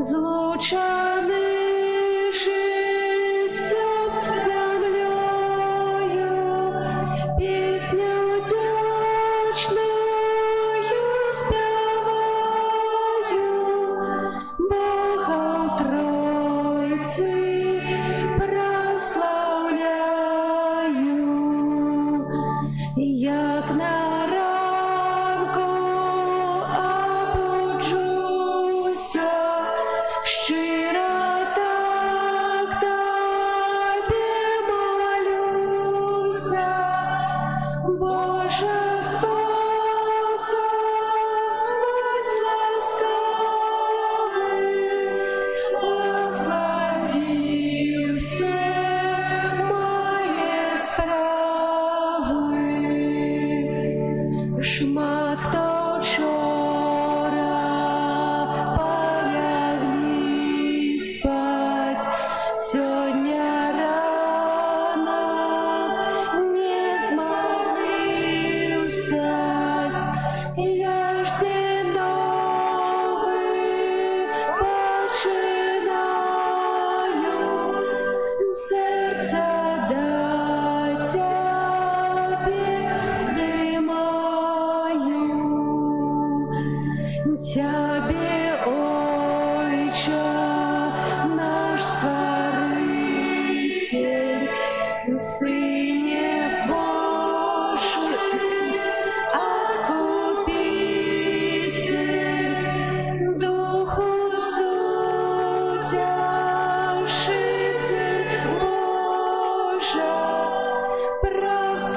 Злучаний життям землею, пісню вдячною співаю, Бога в Тройці прославляю, як на ранку обуджуся, щиро так тобі молюся, Боже спасо, будь ласкавий, благослови все мої справи. Шмат хто вчора полягли спать, сьогодні рано не змогли встать. Я ж день новий починаю, серце до тебе вздимаю, тебе Ойче, наш Створитель, Сыне Божий, Откупитель, Духу Утешитель Божий, прославляем,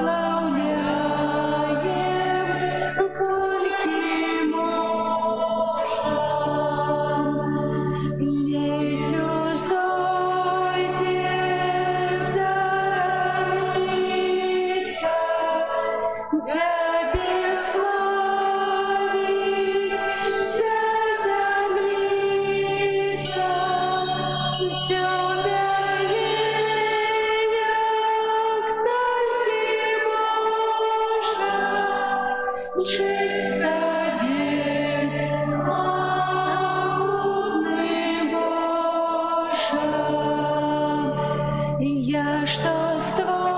кольки можем. Летю зойде зародится, Тебе славить вся землица, всё белее, как честь Тебе, могутный Боже. Я что створений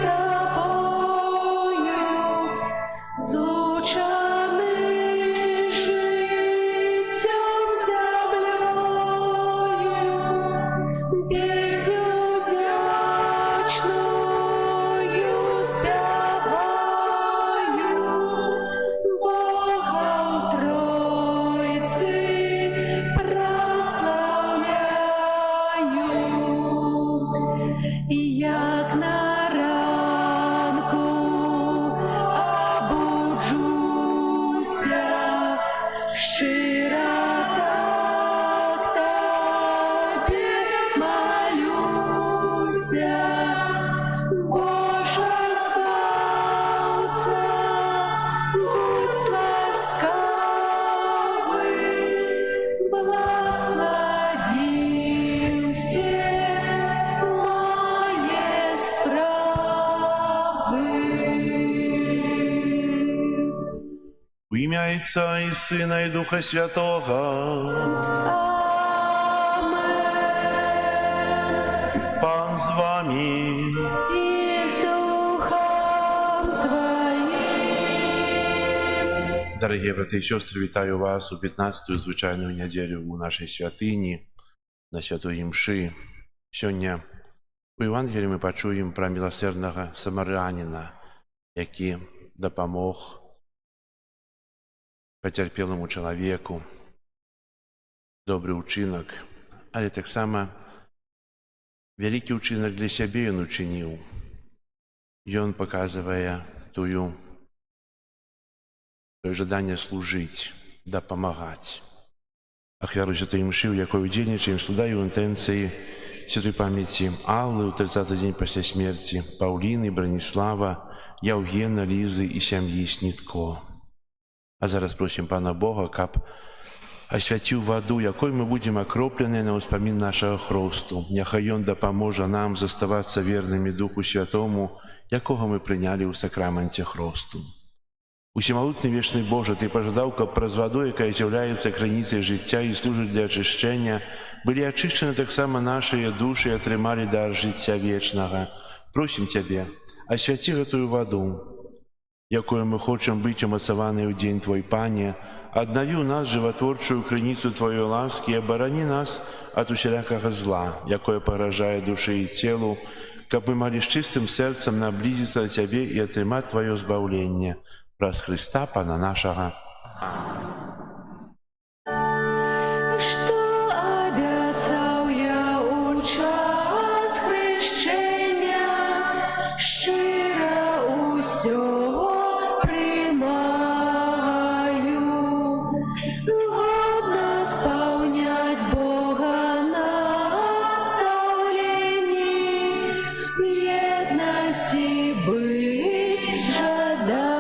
Тобою, злучений життям землею, пісню вдячною співаю, Бога у Тройці прославляю. І як на ранку обуджуся, щиро так Тобі молюся, Боже збавця, будь ласкавий, благослови все моє справи. У ім'я Отця і Сина, і Духа Святого. Амен. Пан з вами. І з Духом Твоїм. Дорогі брати і сестри, вітаю вас у 15-ту звичайну неділю у нашій святині, на святої мши. Сьогодні у Євангелії ми почуємо про милосердного самарянина, який допомог потерпілому чоловіку, добрий учинок, але так само великий учинок для себе він учинив. І він показує тое жадання служити, допомагати. Ахвяру Святої Мши, у якій удільничаємо, складаю інтенції святої пам'яті Алли у 30-й день після смерті, Пауліни, Браніслава, Євгена, Лізи і сім'ї Снітко. А зараз просимо Пана Бога, каб освятив воду, якою ми будемо окроплені на успомін нашого хресту. Нехай Він допоможе нам заставатися вірними Духу Святому, якого ми прийняли у сакраменті хресту. Усімогутній вічний Боже, Ти пожадав, каб праз воду, яка з'являється країцею життя і служить для очищення, були очищені так само наші душі і отримали дар життя вічного. Просим Тебе, освяти эту воду, якою ми хочемо бути умацовані у день Твой, Пане, обнови у нас животворчую криницю Твоєї ласки і оборони нас від усілякого зла, якое поражає душі і тілу, каб ми могли з чистим серцем наблизитися до Тебе і отримати Твоє збавлення. Праз Христа, Пана нашого. Что обещал я у час хрещення, щиро усього приймаю, годно сповнять Бога наставлені, в єдності бить жадаю.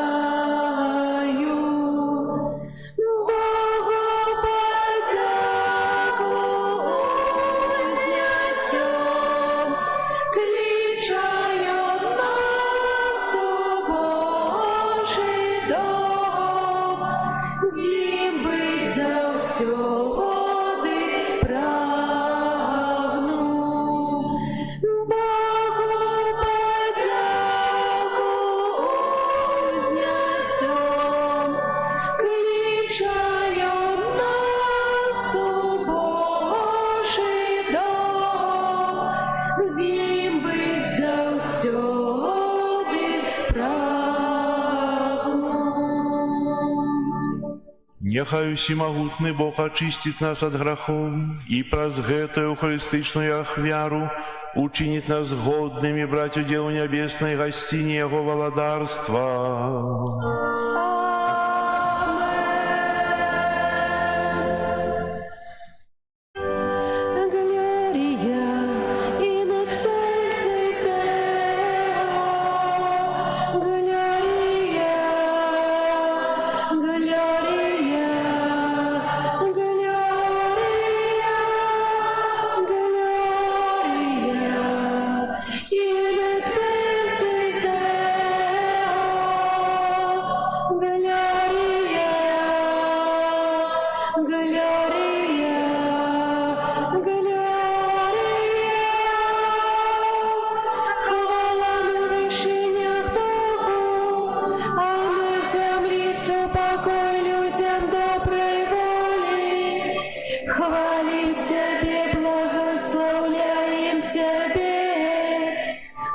Няхай усімагутны Бог очистит нас от грехов и праз гэтую холистичную ахвяру учинит нас годными брать удел небесной гостине Его володарства. Gloria in excelsis Deo. Gloria, Gloria, Gloria, Gloria in excelsis Deo. Gloria, Gloria, хвала на вишенях Богу, а на землі супокой людям доброй воли. Хвалим Тебе, благословляем Тебе,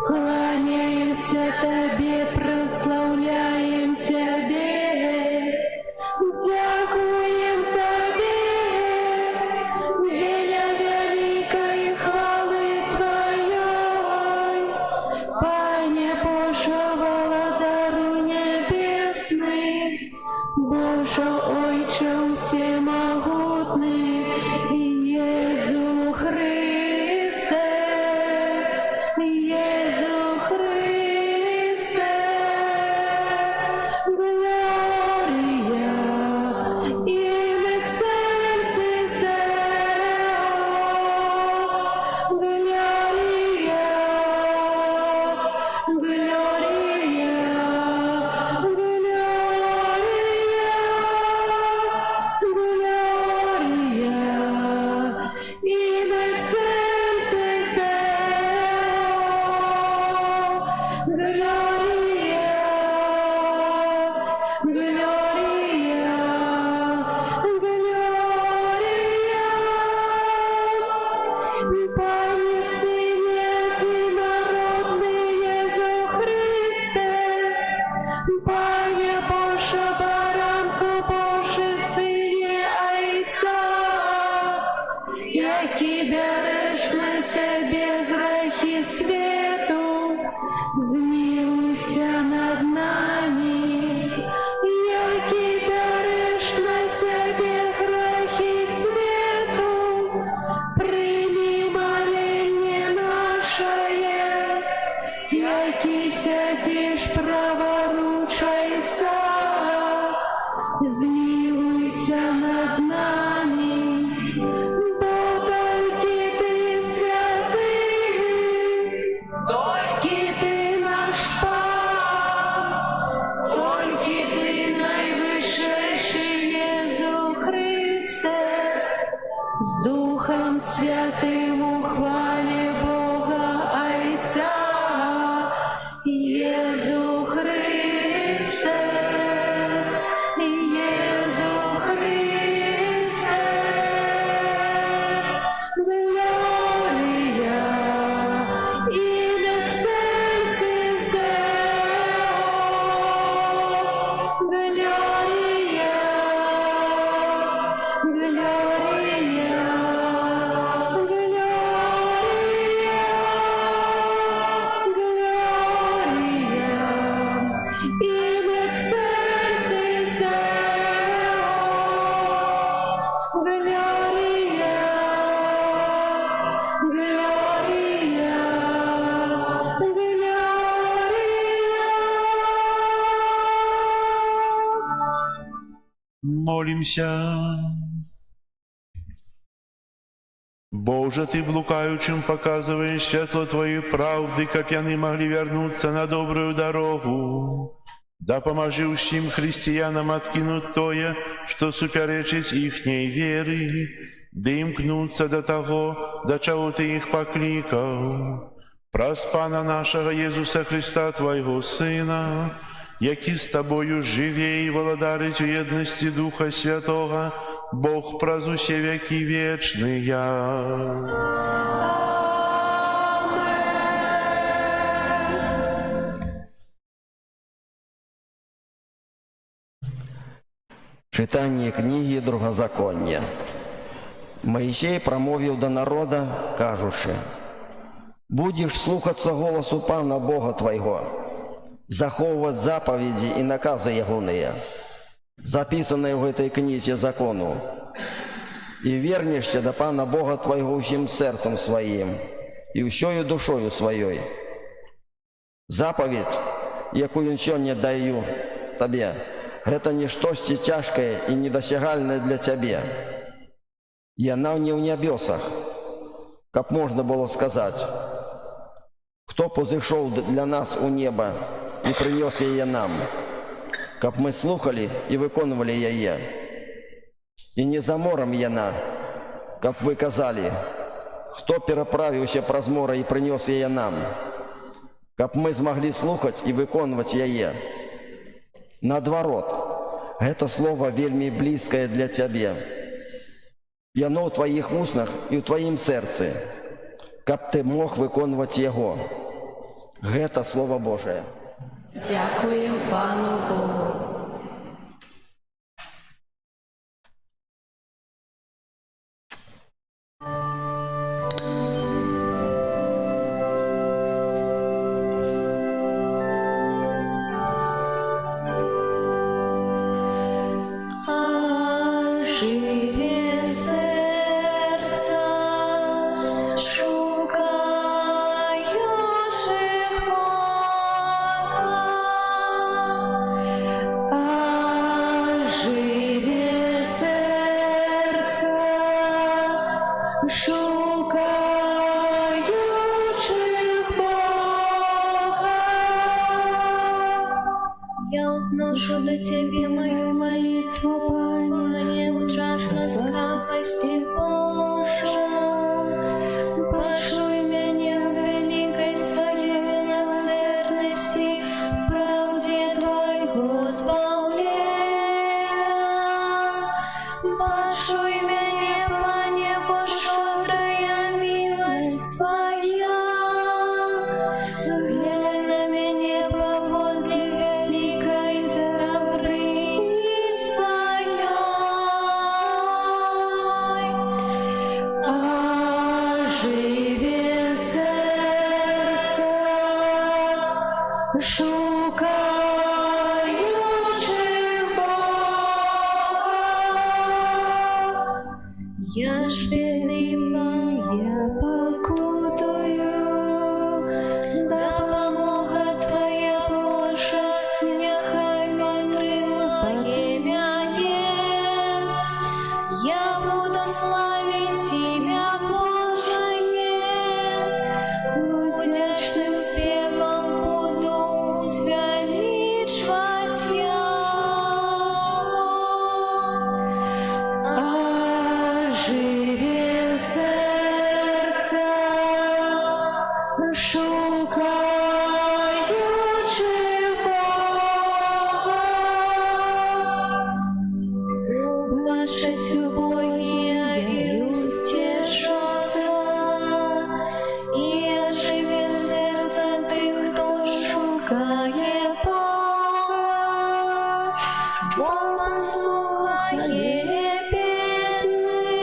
кланяемся Тебе, прославляем Тебе. Дякуем Тебе, деля великой хвалы Твоей. Пане Боже, владару небесный, Боже Ойче всемогутный, Иезу Христе, Иезу Христе. Gloria in excelsis Deo. Gloria, Gloria, Gloria, in excelsis Deo. Gloria, Gloria, Gloria. Пане Сыне Единородный Иезу Христе, Пане Боже, Баранку Божий, Сыне Отца, які береш на себе грехи свету, змилуйся над нами. Які береш на себе грехи свету, прими моление наше, які сядешь праворучайца, змилуйся над нами. Бо тільки Ти святий, тільки Ти наш Пан, тільки Ти найвищий Єзу Христе, з Духом Святим у хвалі Бога Отця. Єзу Христе, Єзу Христе. Gloria in excelsis Deo. Gloria, Gloria, Молимся. Боже, Ты блукающим показываешь светло Твоей правды, как они могли вернуться на добрую дорогу. Да поможи всем христианам откинуть тое, что суперечит ихней веры, да имкнуться до того, до чего Ты их покликал. Праз Пана нашего Иисуса Христа, Твоего Сына, який з Тобою живе і володарить у єдності Духа Святого, Бог праз усе веки вечные. Читання книги Другозаконня. Моїсей промовив до народа, кажучи: «Будеш слухатися голосу Пана Бога твоего, заховувати заповіді і накази ягоные, записаные в этой книзе закону, и вернешься до Пана Бога твоего всім серцем своїм і всьою душою своєю. Заповідь, яку він сьогодні даю тобі, это не что-то тяжкое и недосягальное для тебя. И она не в небесах, как можно было сказать. Кто позышел для нас у неба и принес ее нам, как мы слухали и виконували ее. И не за морем яна, как вы казали, кто переправился праз море и принес ее нам, как мы смогли слухать и виконувати ее. Наадварот, это слово вельми близкое для тебя. И оно у твоих устнах и у твоим сердце, как ты мог виконувати его. Это Слово Божие. Дякуємо Пану Богу. Живе серця, шукаючи Бога, живе серця, шукаючи Бога. Я узношу до Тебе мою молитву, Пане, ужасно слабости Божа. Почуй меня в великой Своей милосердности, правде Твоего избавления. Почуй меня, Пане, бо щедрая милость Твоя. Глянь на меня поводле великой добрыни Своей. Живе серце, шукаючи Бога. Я ж бідний моя покутую, допомога Твоя, Божа, нехай підтримає мене. Я буду славить ім'я Божає, вдячним співом буду звеличувати Його. Живе серце, шукаючи Бога. Убачить у Богі і устішаться, і оживе серце тих, хто шукає Бога. Бо послухає бідних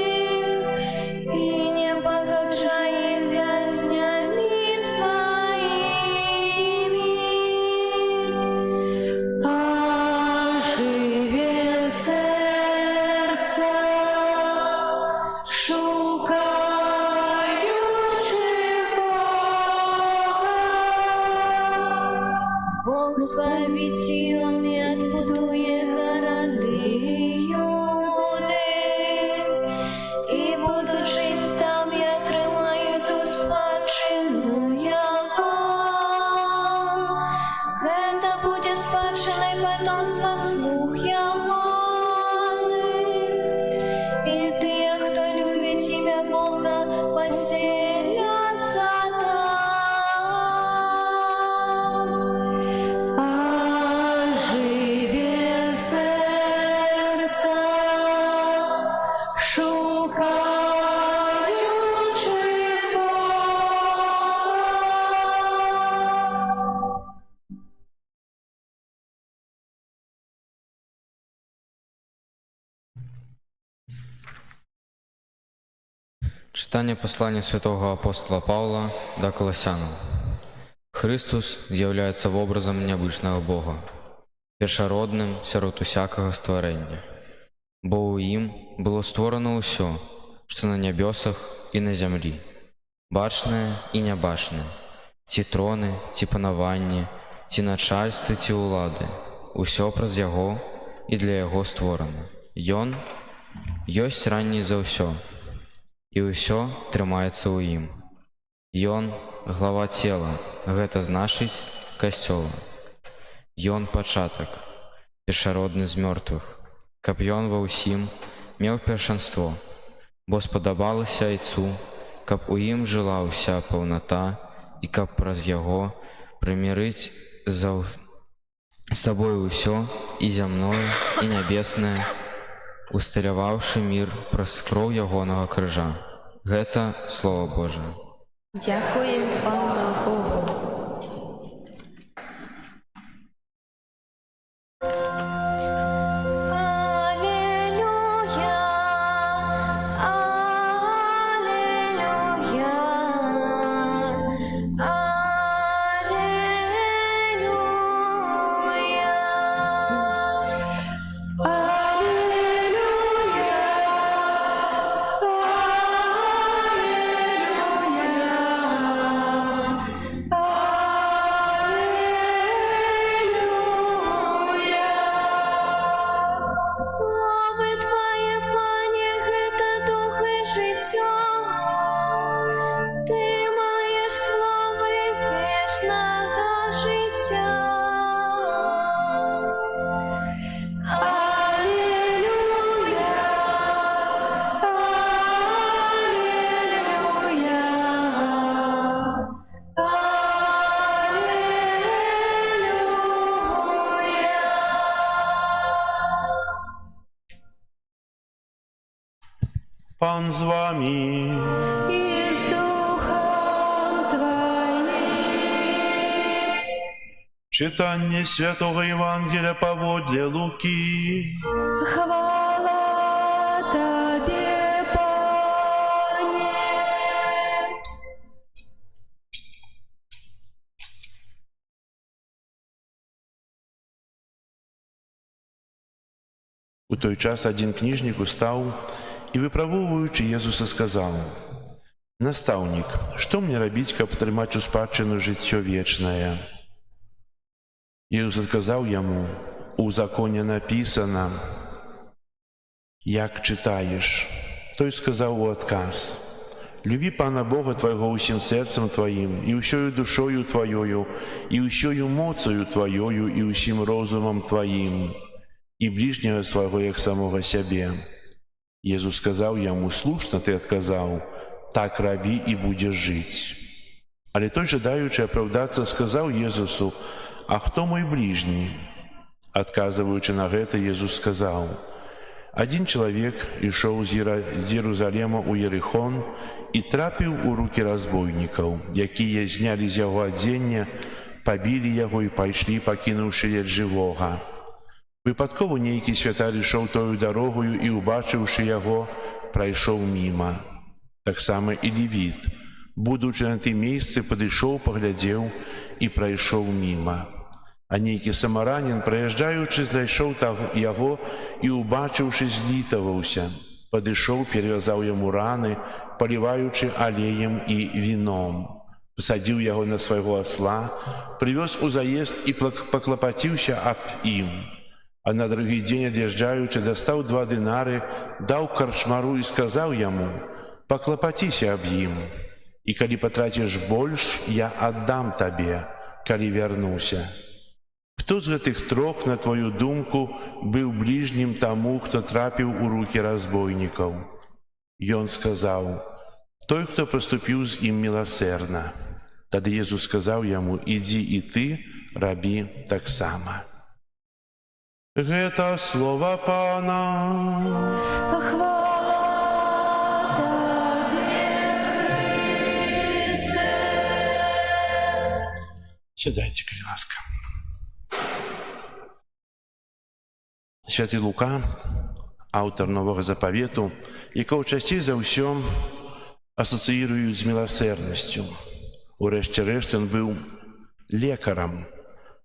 і не погоджає в'язнями своїми. Живе серце, шукаючи Бога. Бог збавить Сіон і отбудує городи його. Читання послання святого апостола Павла до Колосянам. Христос з'являється образом необычного Бога, першородним сярод усякого створення. Бо у ім було створено усё, що на небесах і на землі, бачне і небачне, ці трони, ці панаванні, ці начальства, ці улади, усё праз Яго і для Яго створено. Ён ёсць ранній за ўсё, і ўсё трымаецца ў ім. Ён — глава цела, гэта значыць касцёла. Ён — пачатак, першародны з мёртвых, каб ён ва ўсім меў першанство, бо спадабалася Айцу, каб у ім жыла ўся паўната і каб праз яго прымірыць з сабою ўсё, і зямное, і нябеснае, усталяваўшы мір праз кроў ягонага крыжа. Гэта Слова Божае. Дякуємо Пану Богу. Аллилуйя, аллилуйя, славы Твоє, Пане, гэта дух і жыццё. Ты маеш словы вечнага жыцця. Аллилуйя, аллилуйя, аллилуйя. Пан з вами. І з Духом Твоїм. Читання Святого Євангелія паводле Луки. Хвала Тобі, Пане. У той час один книжник устаў і, выпрабоўваючы Езуса, сказаў: «Настаўнік, што мне рабіць, каб атрымаць у спадчыну жыццё вечнае?» Езус адказаў яму: «У законе напісана, як чытаеш». Той сказаў у адказ: «Любі Пана Бога твайго ўсім сэрцам тваім, і ўсёю душою тваёю, і ўсёю моцаю тваёю, і ўсім розумам тваім, і ближняга свайго як самога сябе». Езус сказаў яму: «Слушна ты адказаў, так рабі і будзеш жыць». Але той, жадаючы апраўдацца, сказаў Езусу: «А хто мой ближні?» Адказваючы на гэта, Езус сказаў: «Адзін чалавек ішоў з Єрусалема ў Ерыхон і трапіў у рукі разбойнікаў, якія знялі з яго адзення, пабілі яго і пайшлі, пакінуўшы ледзь жывога. Выпадкова нейкі святар ішоў тою дарогою і, убачыўшы яго, прайшоў міма. Таксама і левіт, будучы на тым месцы, падышоў, паглядзеў і прайшоў міма. А нейкі самаранін, праязджаючы, знайшоў яго і, убачыўшы, злітаваўся. Падышоў, перавязаў яму раны, паліваючы алеем і віном. Пасадзіў яго на свайго асла, прывёз у заезд і паклапаціўся аб ім. А на другі дзень, ад'язджаючы, дастаў 2 дынары, даў карчмару і сказаў яму: «Паклапаціся аб ім, і калі патраціш больш, я аддам табе, калі вярнуся». Хто з гэтых трох, на твою думку, быў ближнім таму, хто трапіў у рукі разбойнікаў? Ён сказаў: «Той, хто паступіў з ім міласэрна». Тады Езус сказаў яму: «Ідзі і ты, рабі таксама». Гэта слова Пана. Хвала Тобі, Христе. Сідайце, калі ласка. Святы Лука, аўтар Новага Запавету, якого часцей за ўсё асацыіруюць з міласэрнасцю. Урэшце рэшт, ён быў лекарам,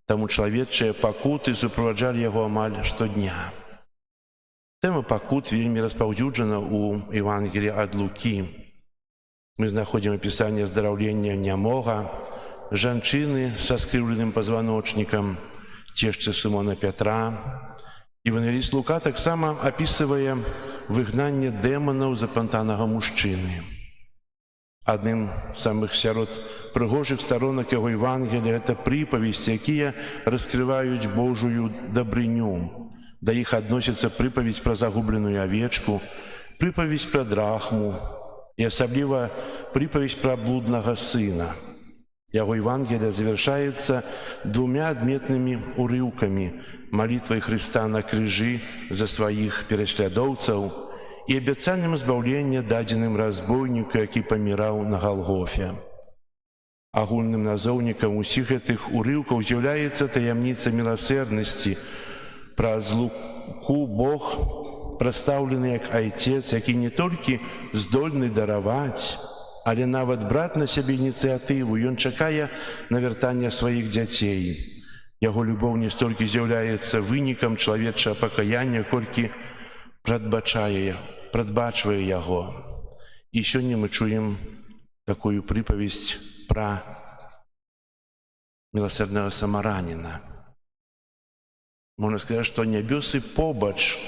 таму чалавечыя пакуты суправаджалі яго амаль штодня. Тэма пакут вельмі распаўсюджана ў Евангеліі ад Лукі. Мы знаходзім апісанне аздараўлення нямога, жанчыны са скрыўленым пазваночнікам, цешцы Сымона Пятра. Евангеліст Лука таксама апісвае выгнанне дэманаў з апантанага мужчыны. Адным з самых сярод прыгожых старонак яго Евангелія — гэта прыпавесці, якія раскрываюць Божую дабрыню. Да іх адносіцца прыпаведь пра загубленую авечку, прыпаведь пра драхму і асабліва прыпаведь пра блуднага сына. Яго Евангелие завершается двумя адметнымі урыўкамі: малітвай Хрыста на крыжы за сваіх пераслядоўцаў і абяцаннем збаўлення дадзеным разбойніку, які паміраў на Галгофе. Агульным назоўнікам усіх гэтых урыўкаў з'яўляецца таямніца міласэрнасці. Праз Луку Бог прадстаўлены як Айцец, які не толькі здольны дараваць, але нават браць на сябе ініцыятыву. Ён чакае на вяртанне сваіх дзяцей. Яго любоў не столькі з'яўляецца вынікам чалавечага пакаяння, колькі прадбачвае яго. І сёння мы чуем такую прыпавесць пра міласэрнага самараніна. Можна сказаць, што нябёсы побач,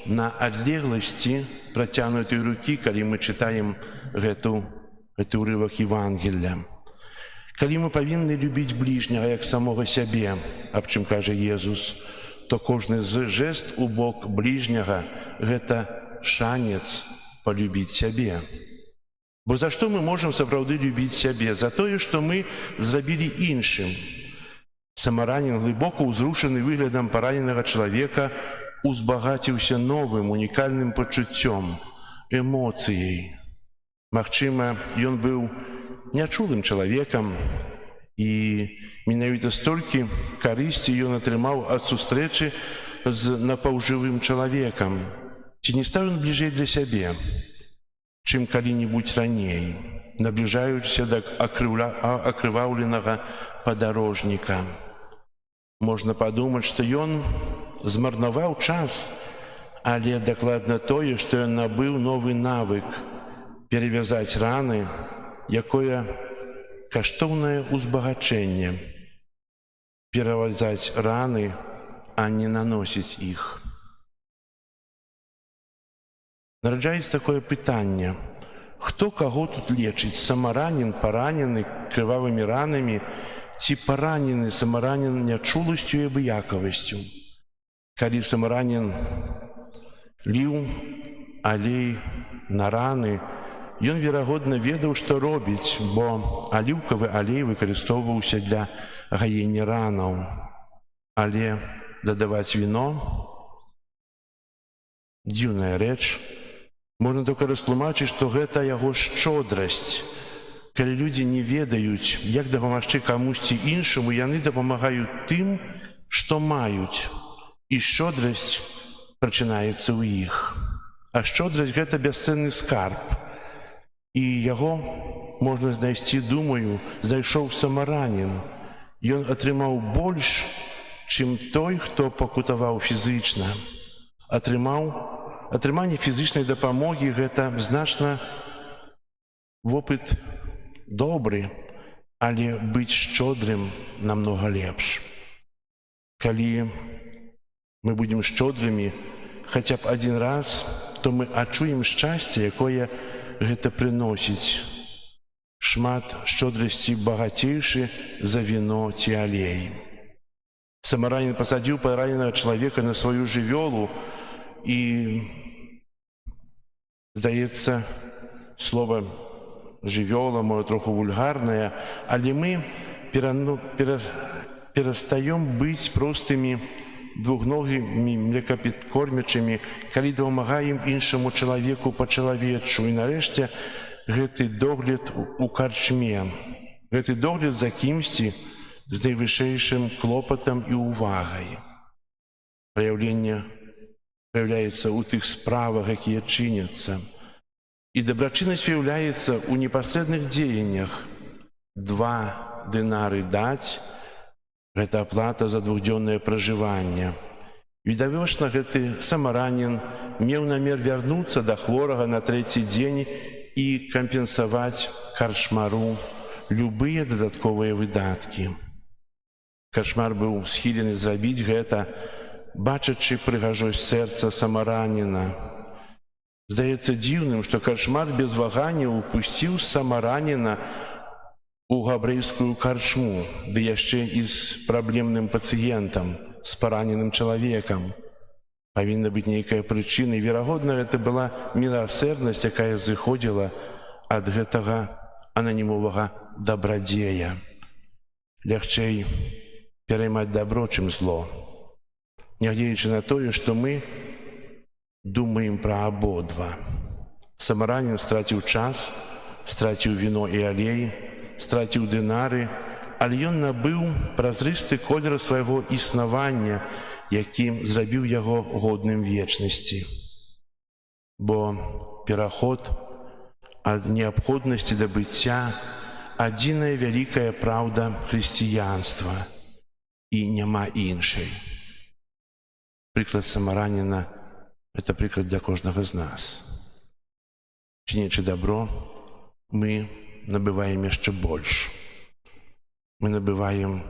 на адлегласці працягнутай рукі, калі мы чытаем гэты ўрывак Евангелля. Калі мы павінны любіць бліжняга як самога сябе, аб чым кажа Езус, то кожны жэст у бок бліжняга — гэта шанец палюбіць сябе. Бо за што мы можам сапраўды любіць сябе? За тое, што мы зрабілі іншым. Самаранін, глыбока ўзрушаны выглядам параненага чалавека, узбагаціўся новым, унікальным пачуццём, эмоцыяй. Магчыма, ён быў нячулым чалавекам, і менавіта столькі карысці ён атрымаў ад сустрэчы з напаўжывым чалавекам. Ці не стаў ён бліжэй для сябе, чым калі-небудзь раней, набліжаючыся да акрываўленага падарожніка? Можна падумаць, што ён змарнаваў час, але дакладна тое, што ён набыў новы навык перавязаць раны, якое каштоўнае узбагачэнне — перавязаць раны, а не наносіць іх. Нараджаецца такое пытанне: хто каго тут лечыць? Самаранін, паранены крывавымі ранамі, ці паранены самаранін нячуласцю і абыякавасцю? Калі самаранін ліў алей на раны, ён, верагодна, ведаў, што робіць, бо аліўкавы алей выкарыстоўваўся для гаення ранаў. Але дадаваць віно — дзіўная рэч. Можна толькі растлумачыць, што гэта яго шчодрасць. Калі людзі не ведаюць, як дапамагчы камусьці іншаму, яны дапамагаюць тым, што маюць. І шчодрасць пачынаецца ў іх. А шчодрасць — гэта бясцэнны скарб. І яго можна знайсці, думаю, знайшоў самаранін. Ён атрымаў больш, чым той, хто пакутаваў фізычна. Атрыманне фізычнай дапамогі — гэта значна вопыт добры, але быць шчодрым намнога лепш. Калі мы будзем шчодрымі хаця б адзін раз, то мы адчуем шчасце, якое гэта прыносіць. Шмат шчодрасці багацейшы за віно ці алей. Самаранін пасадзіў параненага чалавека на сваю жывёлу, і, здаецца, слова «жывёла» можа троху вульгарнае, але мы перастаём быць простымі двухногімі млекапідкормячымі, калі дапамагаем іншаму чалавеку па-чалавечу. І нарэшце гэты догляд у карчме, гэты догляд за кімсьці з найвышэйшым клопатам і увагай. Праяўляецца ў тых справах, якія чыняцца. И доброчинность является у непосредных деяниях. 2 динары дать – это оплата за двухдневное проживание. Відавочна, гэты самаранін меў намер вярнуцца да хворага на 3-й дзень і кампенсаваць карчмару любыя дадатковыя выдаткі. Карчмар быў схілены зрабіць гэта, бачачы прыгажосць сэрца самараніна. Здаецца дзіўным, што карчмар без вагання упусціў самараніна у габрэйскую карчму, ды яшчэ і з праблемным пацыентам, з параненым чалавекам. Павінна быць нейкая прычына, і, верагодна, гэта была міласэрнасць, якая зыходзіла ад гэтага ананімовага дабрадзея. Лягчэй пераймаць дабро, чым зло. Нягледзячы на тое, што мы думаем пра абодва. Самаранін страціў час, страціў віно і алей, страціў дынары, але ён набыў празрысты колер свайго існавання, які зрабіў яго годным вечнасці. Бо пераход ад неабходнасці да быцця – адзіная вялікая праўда хрысціянства, і няма іншай. Прыклад самараніна – гэта прыклад для кожнага з нас. Чынячы дабро, мы набываем яшчэ больш. Мы набываем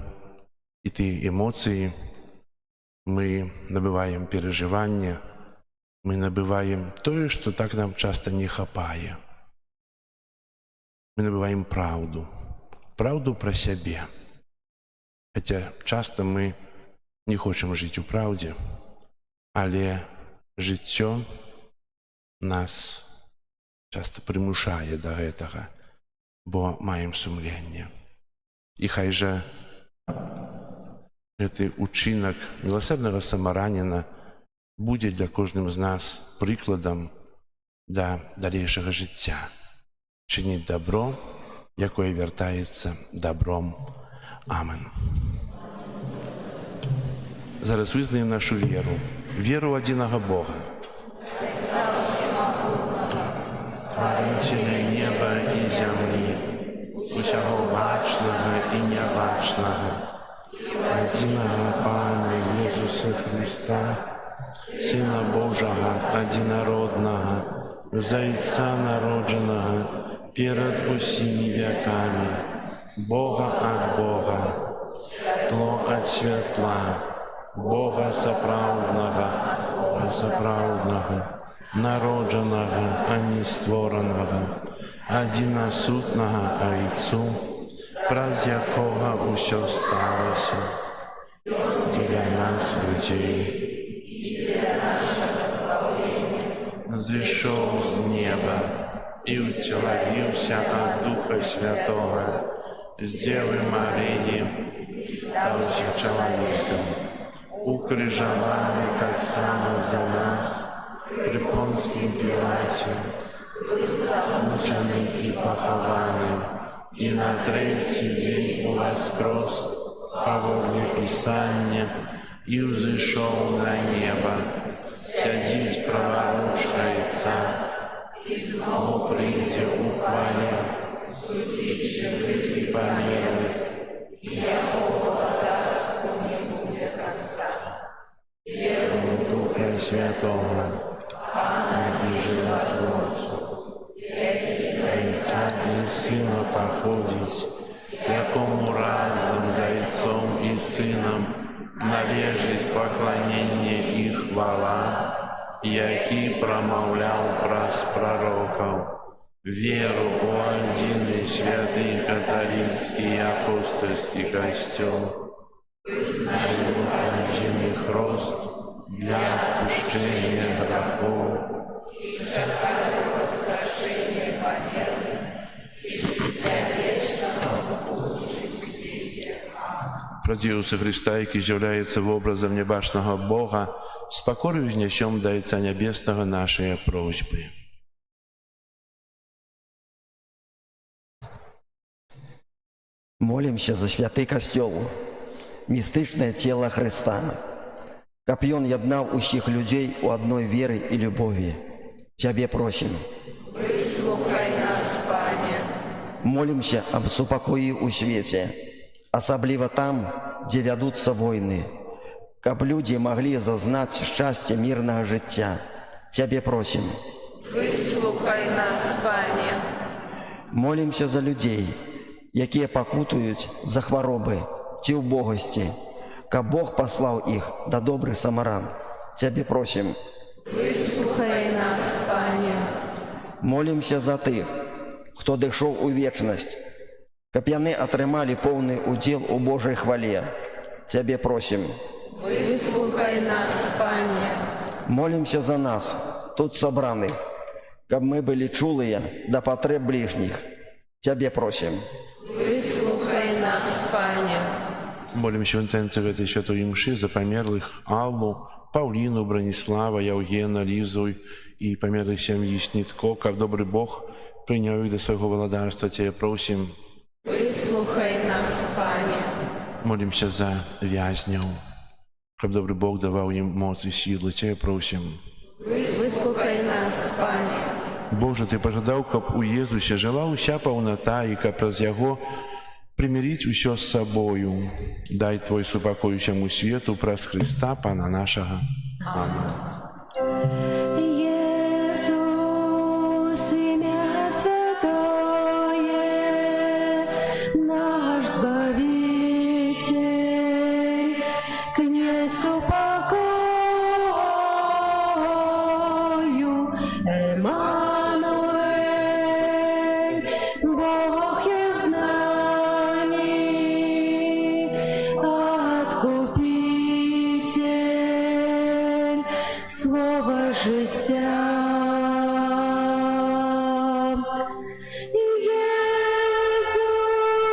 і тыя эмоцыі, мы набываем перажывання, мы набываем тое, што так нам часта не хапае. Мы набываем праўду, праўду пра сябе. Хаця часта мы не хочам жыць у праўдзе, але жыццё нас часта прымушае да гэтага, бо маем сумленне. І хай жа гэты учынак міласэрнага самараніна будзе для кожным з нас прыкладам да далейшага жыцця. Чыніць дабро, якое вяртаецца дабром. Амен. Зараз вызнаем нашу веру, веру ў адзінага Бога. Стварыцеля неба і зямлі, усяго бачнага і нябачнага, адзінага Пана Езуса Христа, Сына Божага адзінароднага, Зайца народжанага, перад усімі вякамі, Бога ад Бога, святло ад святла, Бога сапраўднага, народжанага, а не створанага, адзінасутнага Айцу, праз якога ўсё сталася, дзеля нас, людзей. Зышоў з неба і ўцелавіўся ад Духа Святога, з Дзевы Марыі стаўся чалавекам, укрыжаваны таксама за нас пры Понскім Пілаце, мучаны і пахаваны, і на 3-й дзень уваскрос паводле Пісання і ўзышоў на неба, сядзіць праваруч Айца, і зноў прыйдзе ў хвале, судзіць жывых і памерлых, і яго владарству не будзе канца. Веру ў Духа Святога, Пана і Жыватворцу, які з Айца і Сына паходзіць, якому разам з Айцом і Сынам належыць пакланенне і хвала, які прамаўляў праз прарокаў, веру ў адзіны святы каталіцкі і апостальскі касцёл, вызнаю адзіны хрост для адпушчэння грахоў і чакаю воскрешэння памерлых і жыцця вечнага ў свеце. Праз Ісуса Христа, які з'яўляецца вобразам нябачнага Бога, з пакораю знясём да Айца Нябеснага нашыя просьбы. Молимся за святый костел, мистычное тело Христа, каб ён яднаў усіх людзей у адной веры і любові. Цябе просім. Выслухай нас, Пане. Молимся об супакоі ў свеце, асабліва там, дзе вядуцца войны, каб людзі маглі зазнаць шчасце мірнага жыцця. Цябе просім. Выслухай нас, Пане. Молімся за людзей, якія пакутуюць за хваробы ці ўбогасці, каб Бог паслаў іх да добрых самаран. Цябе просім. Выслухай нас, Пане. Молімся за тых, хто дышоў у вечнасць, каб яны атрымалі поўны удзел у Божай хвале. Цябе просім. Выслухай нас, Пане. Молімся за нас, тут сабраных, каб мы былі чулыя да патрэб бліжніх. Цябе просім. Выслухай нас, Пане. Молимся в інтенції этой святої мши за померлих Аллу, Пауліну, Браніслава, Євгена, Лізу і померлих сім'ї Снітко, каб добрий Бог прийняв їх до свого владарства. Тебе просим. Выслухай нас, Пане. Молимся за в'язнів, каб добрий Бог давав їм моць і сили. Тебе просим. Выслухай нас, Пане. Боже, Ти пожадав, каб у Єзусі жила уся повнота і каб праз Яго примирить усё з собою. Дай Твой супокоючому світу праз Христа, Пана нашого. Амінь. Иисус, имя святое, наш Збавитель, князь упокою, Эммануэль, Бог есть с нами, Откупитель, слово життя.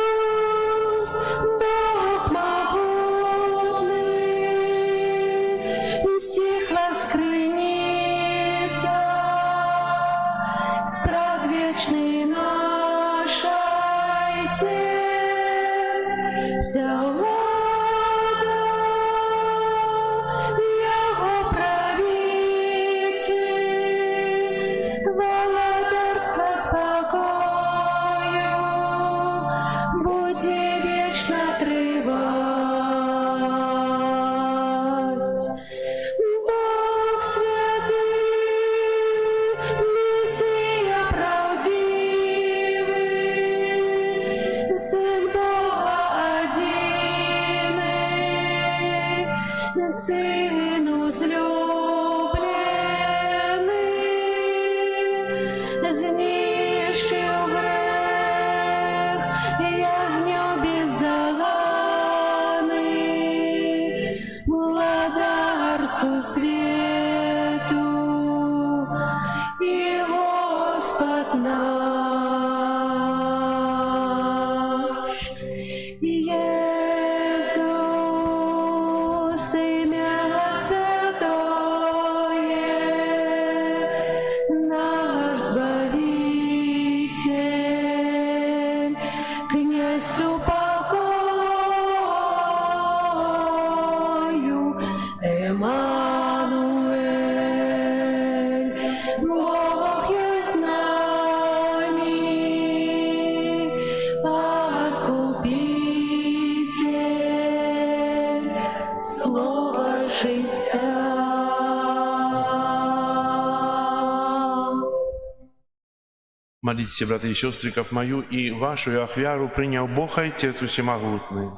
Ісус, Бог могутний, всіх воскресниця, спрадвечний наш Отець, вся влада Його правиці, володарство спокою буде вічно тривать. Бог святий, Месія правдивий, Сын Бога одиний, Сын возлюбленный, знищив грех, ягнё беззаганный, владар сусвету и Господь наш. Иисус, имя святое, наш Збавитель, князь упокою, Эммануэль, Бог есть с нами, Откупитель, слово життя. Молитесь, братья и сестры, как мою и вашу ахвяру принял Бог Отец Всемогутный.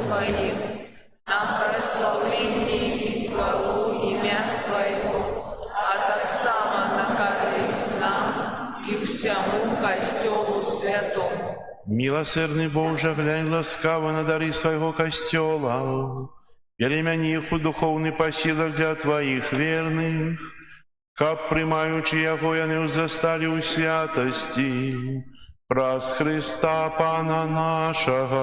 Твоих, на прославление и хвалу имя Своего, а так само на корысть нам и всему костелу святому. Милосердный Боже, глянь ласкаво на дары своего костела, перемяни их у духовный посилок для Твоих верных, каб приймаючи Яго, яни возрастали у святости, праз Христа Пана нашого.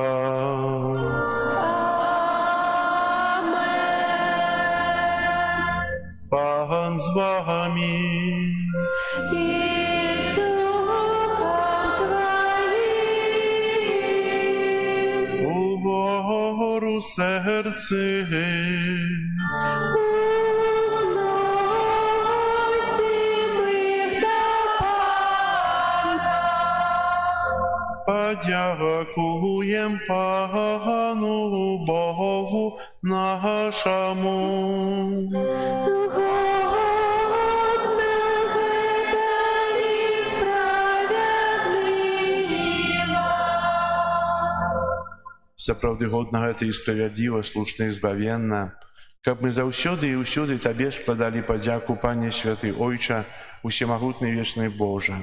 Пан з вами. И с Духом Твоим, Угору серце, подякуєм Пану Богу нашому. Годна гэта і справядліва. Сапраўды годна гэта і справядліва, слушна і збавенна, каб мы заўсёды і ўсюды Табе складалі падзяку, Пане святы Ойча, усемагутны вечны Божа.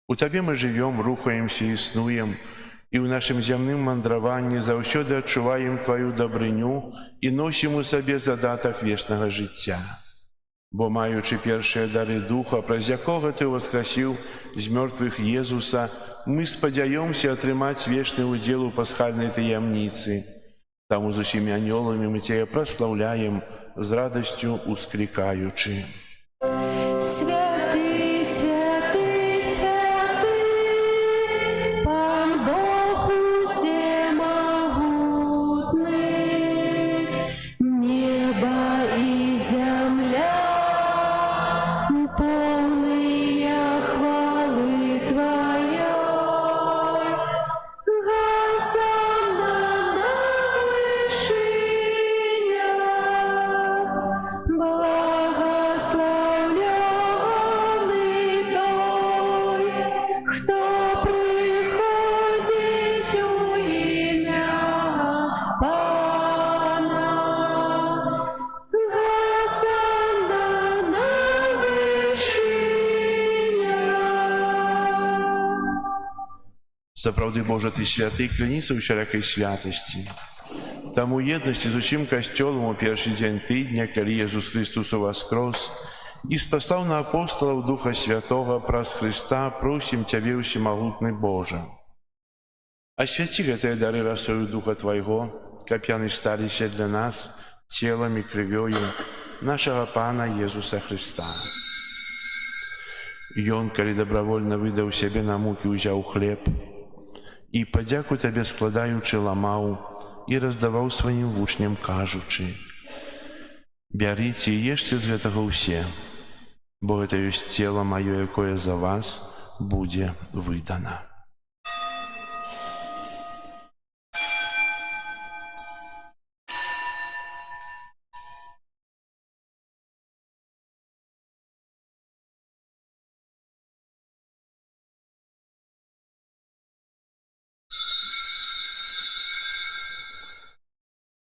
У Табе мы жывём, рухаемся, існуем, і ў нашым зямным мандраванні заўсёды адчуваем Тваю дабрыню і носім у сабе задатак вечнага жыцця. Бо, маючы першыя дары Духа, праз якога Ты ўваскрасіў з мёртвых Езуса, мы спадзяёмся атрымаць вечны ўдзел у пасхальнай таямніцы. Таму з усімі анёламі мы Цябе праслаўляем, з радасцю усклікаючы. Святы, святы, святы, Пан Бог усемагутны, неба і зямля поўныя хвалы Тваёй. Гасана на вышынях, благословленный той, хто приходить у ім'я Пана. Гасана на вышынях. Сапраўды, Божа, Ты святы, кляніца ўсялякай святасці. Таму єднасці з усім касцёлам у першы дзень тыдня, калі Езус Христос уваскрос, і спаслаў на апосталаў Духа Святога праз Христа, просім Цябе, усемагутны Божа. Асвяці гэтыя дары расою Духа Твайго, каб яны сталіся для нас целам і крывёю нашага Пана Езуса Христа. Ён, калі дабравольна выдаў сябе на мукі, узяў хлеб і, падзяку Табе складаючы, ламаў і раздаваў сваім вучням, кажучы: «Бярыце і ешце з гэтага ўсе, бо гэта ёсць цела маё, якое за вас будзе выдана».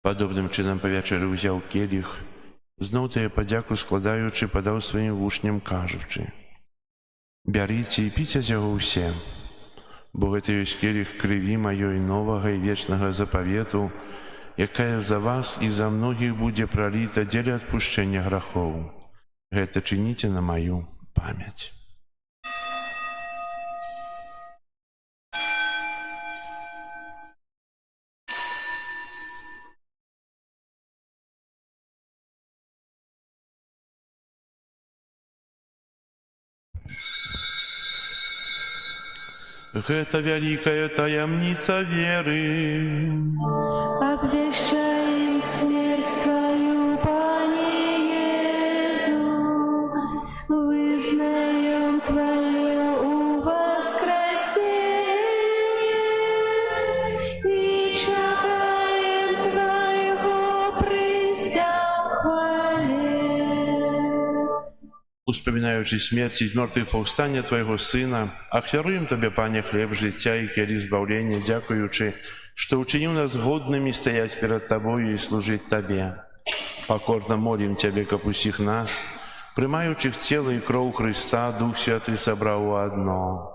Падобным чынам па вячэры ўзяў келіх, зноў тыя падзяку складаючы, падаў сваім вучням, кажучы: «Бярыце і піце з яго ўсе, бо гэта ёсць келіх крыві маёй новага і вечнага запавету, якая за вас і за многіх будзе праліта дзеля адпушчэння грахоў. Гэта чыніце на маю памяць». Гэта вялікая таямніца веры. Обвещаем смерть Твою, Пане Езу, вызнаем Твое воскресение и чекаем Твоего прыздя в хвале. Успамінаючы смерць і мёртвых паўстання Твайго Сына, ахвяруем Табе, Пане, хлеб жыцця і келіх збаўлення, дзякуючы, што ўчыніў нас годнымі стаяць перад Табою і служыць Табе. Пакорна молім Цябе, каб усіх нас, прымаючых цела і кроў Хрыста, Дух Святы сабраў у адно.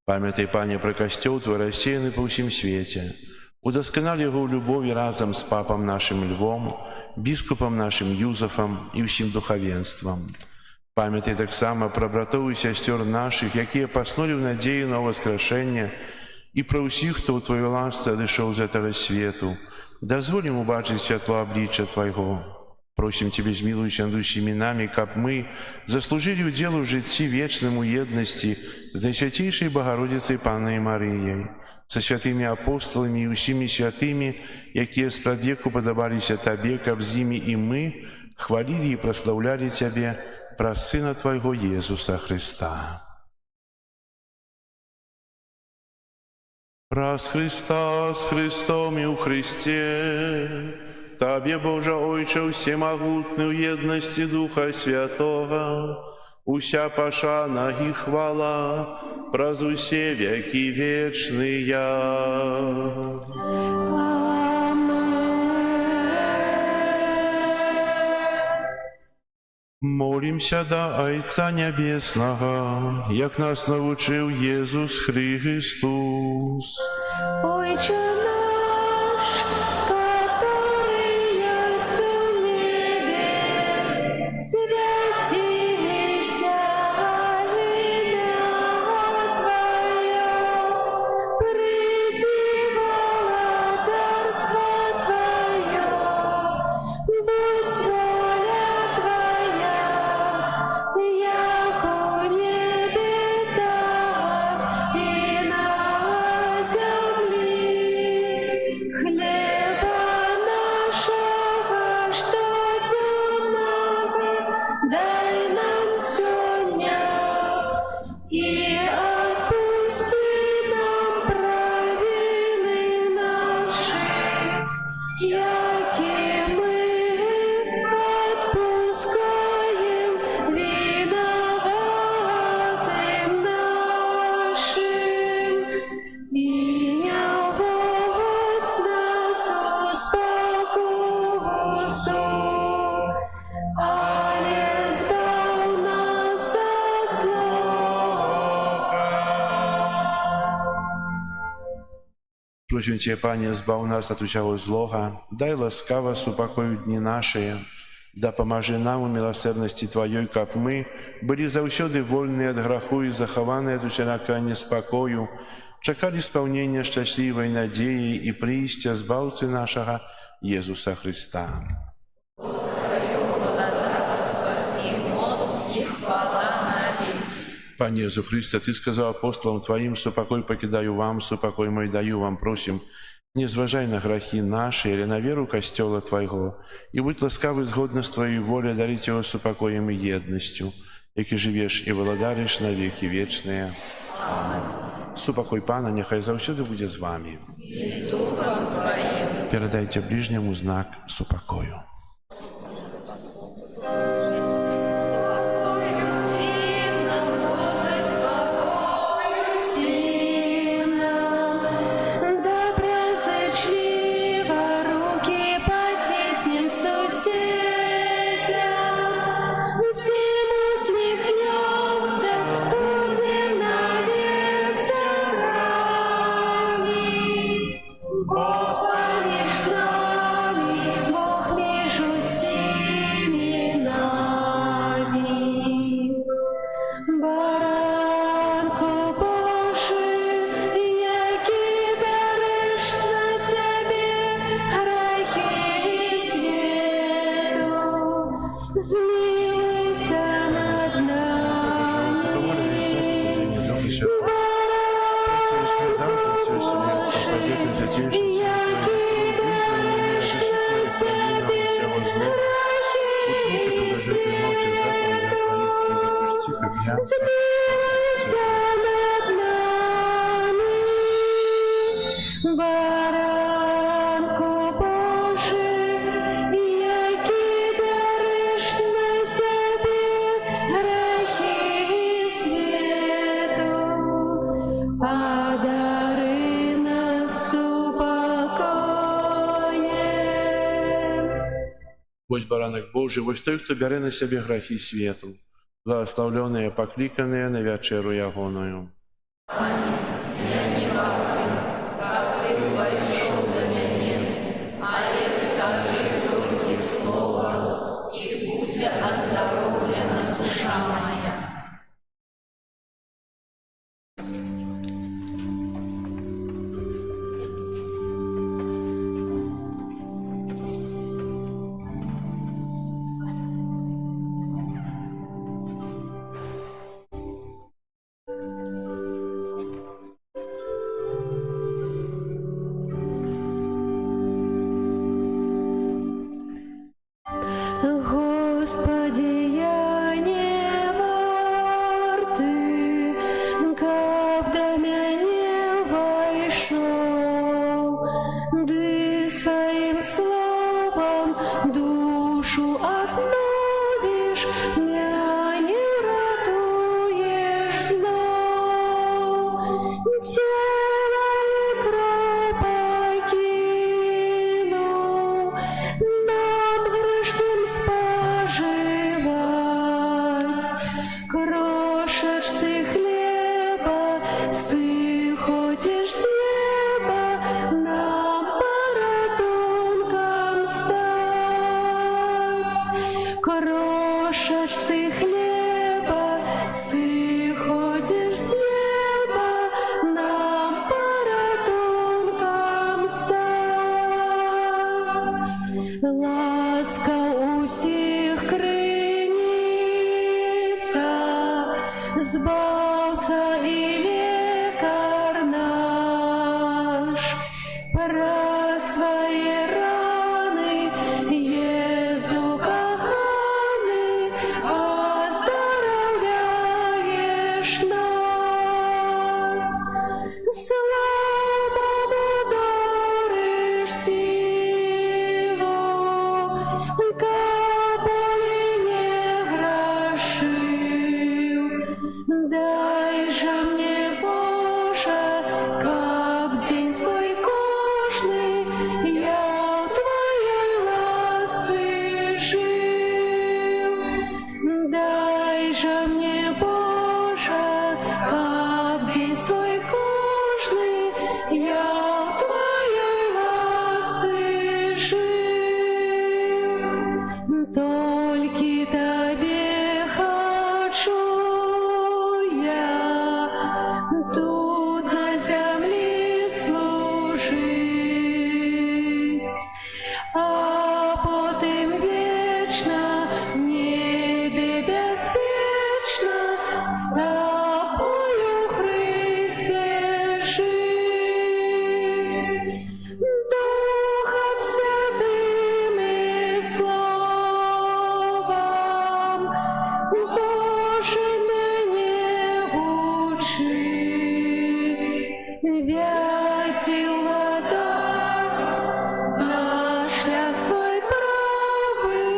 Памятай, Пане, пра касцёл Твой рассеяны па ўсім свеце. Удасканал яго ў любові разам з папам нашым Львом, біскупам нашым Юзафам і ўсім духавенствам. Памятай таксама пра братоў і сясцёр нашых, якія паснулі ў надзеі на ўваскрашэнне, і пра ўсіх, хто ў Тваёй ласцы адышоў з гэтага свету. Дазволь ім убачыць святло аблічча Твайго. Просім Цябе, змілуйся над усімі намі, каб мы заслужылі ўдзел у жыцці вечным у еднасці з Найсвяцейшай Багародзіцай Паннай Марыяй, са святымі апосталамі і ўсімі святымі, якія спрадвеку падабаліся Табе, каб з імі і мы хвалілі і праслаўлялі Цябе праз Сына Твайго Езуса Христа. Раз Христа с Христом и у Христе, Табе, Боже Ойче, всемогутный, в едности Духа Святого, уся пошана и хвала, празу все веки вечные. Молимся до Отца Небесного, як нас научил Иисус Христос. Отче наш, который есть в небе, святися имя Твое, приди владарство Твое, будь воля Твоя, яко в небе, так и на земле. Хлеба нашего штоденного дай нам сегодня, и отпусти нам провины наши, яки мы отпускаем виноватым нашим. И не вводь нас в спокусу, але избавь нас от злого. Просим Тебя, Пане, збав нас от усякого злога, дай ласкаво супокою дни наши, да поможи нам у милосердности Твоей, как мы были завсёды вольны от греху и захованы от усяка неспокою, чекали исполнения счастливой надеи и приистя Збавцы нашего Иисуса Христа. И моц, и хвала навеки. Пане Иисус Христе, Ты сказал апостолам Твоим: «Супокой покидаю вам, супокой мой даю вам». Просим, не зважай на грехи наши или на веру Костела Твоего, и будь ласкавый згодно с Твоей волей дарить его супокоем и едностью, яки живешь и владаришь на веки вечные. Супокой Пана нехай завсёды будет с вами. И с Духом Твоим. Передайте ближнему знак супокою. Всем нам, Боже, спокой, всем нам доброзычливо руки потиснем соседям, всем усмехнемся, будем навек собраны. Бог помеж нами, Бог между всеми нами. Баранку Божий, який береш на себе грехи світу, змилуйся над нами. Який береш на себе грехи світу, змилуйся над нами. Баранку Божий, який береш на себе грехи світу, подари нас упокоєм. Ось баранок Божий, ось той, хто бере на себе грехи світу, благословленные, покликанные на вечеру ягоною. Я не варты, как Ты войшов до меня, але скажи только слово, и будет оздоровлена душа моя. Господи, я не варты, как до меня войшов. мя не ратуєш знов. Тіла і кров покинув, нам грешним споживать. Крошечці хліба, сиходиш з неба, нам порятунком стать. Крошечці хліба, сиходиш з неба, нам порятунком стать. Ласка усіх криниця, збавця і лікар наш, про свої рани, Єзу коханий, оздоровляєш нас. Славу дариш силу, капли не грошив. Дай же мне, Боже, каб день свой кожный я в Твоей ласце жив. Дай же мне, Боже, каб день свой кожный я в Твоей ласце жив. Толькі Тебе хочу я тут на землі служить, а потім вічно в небі безпечно з Тобою, Христе, жить. Духом Святим і Словом, Боже, мене учи. Вятіла на шлях свой правий,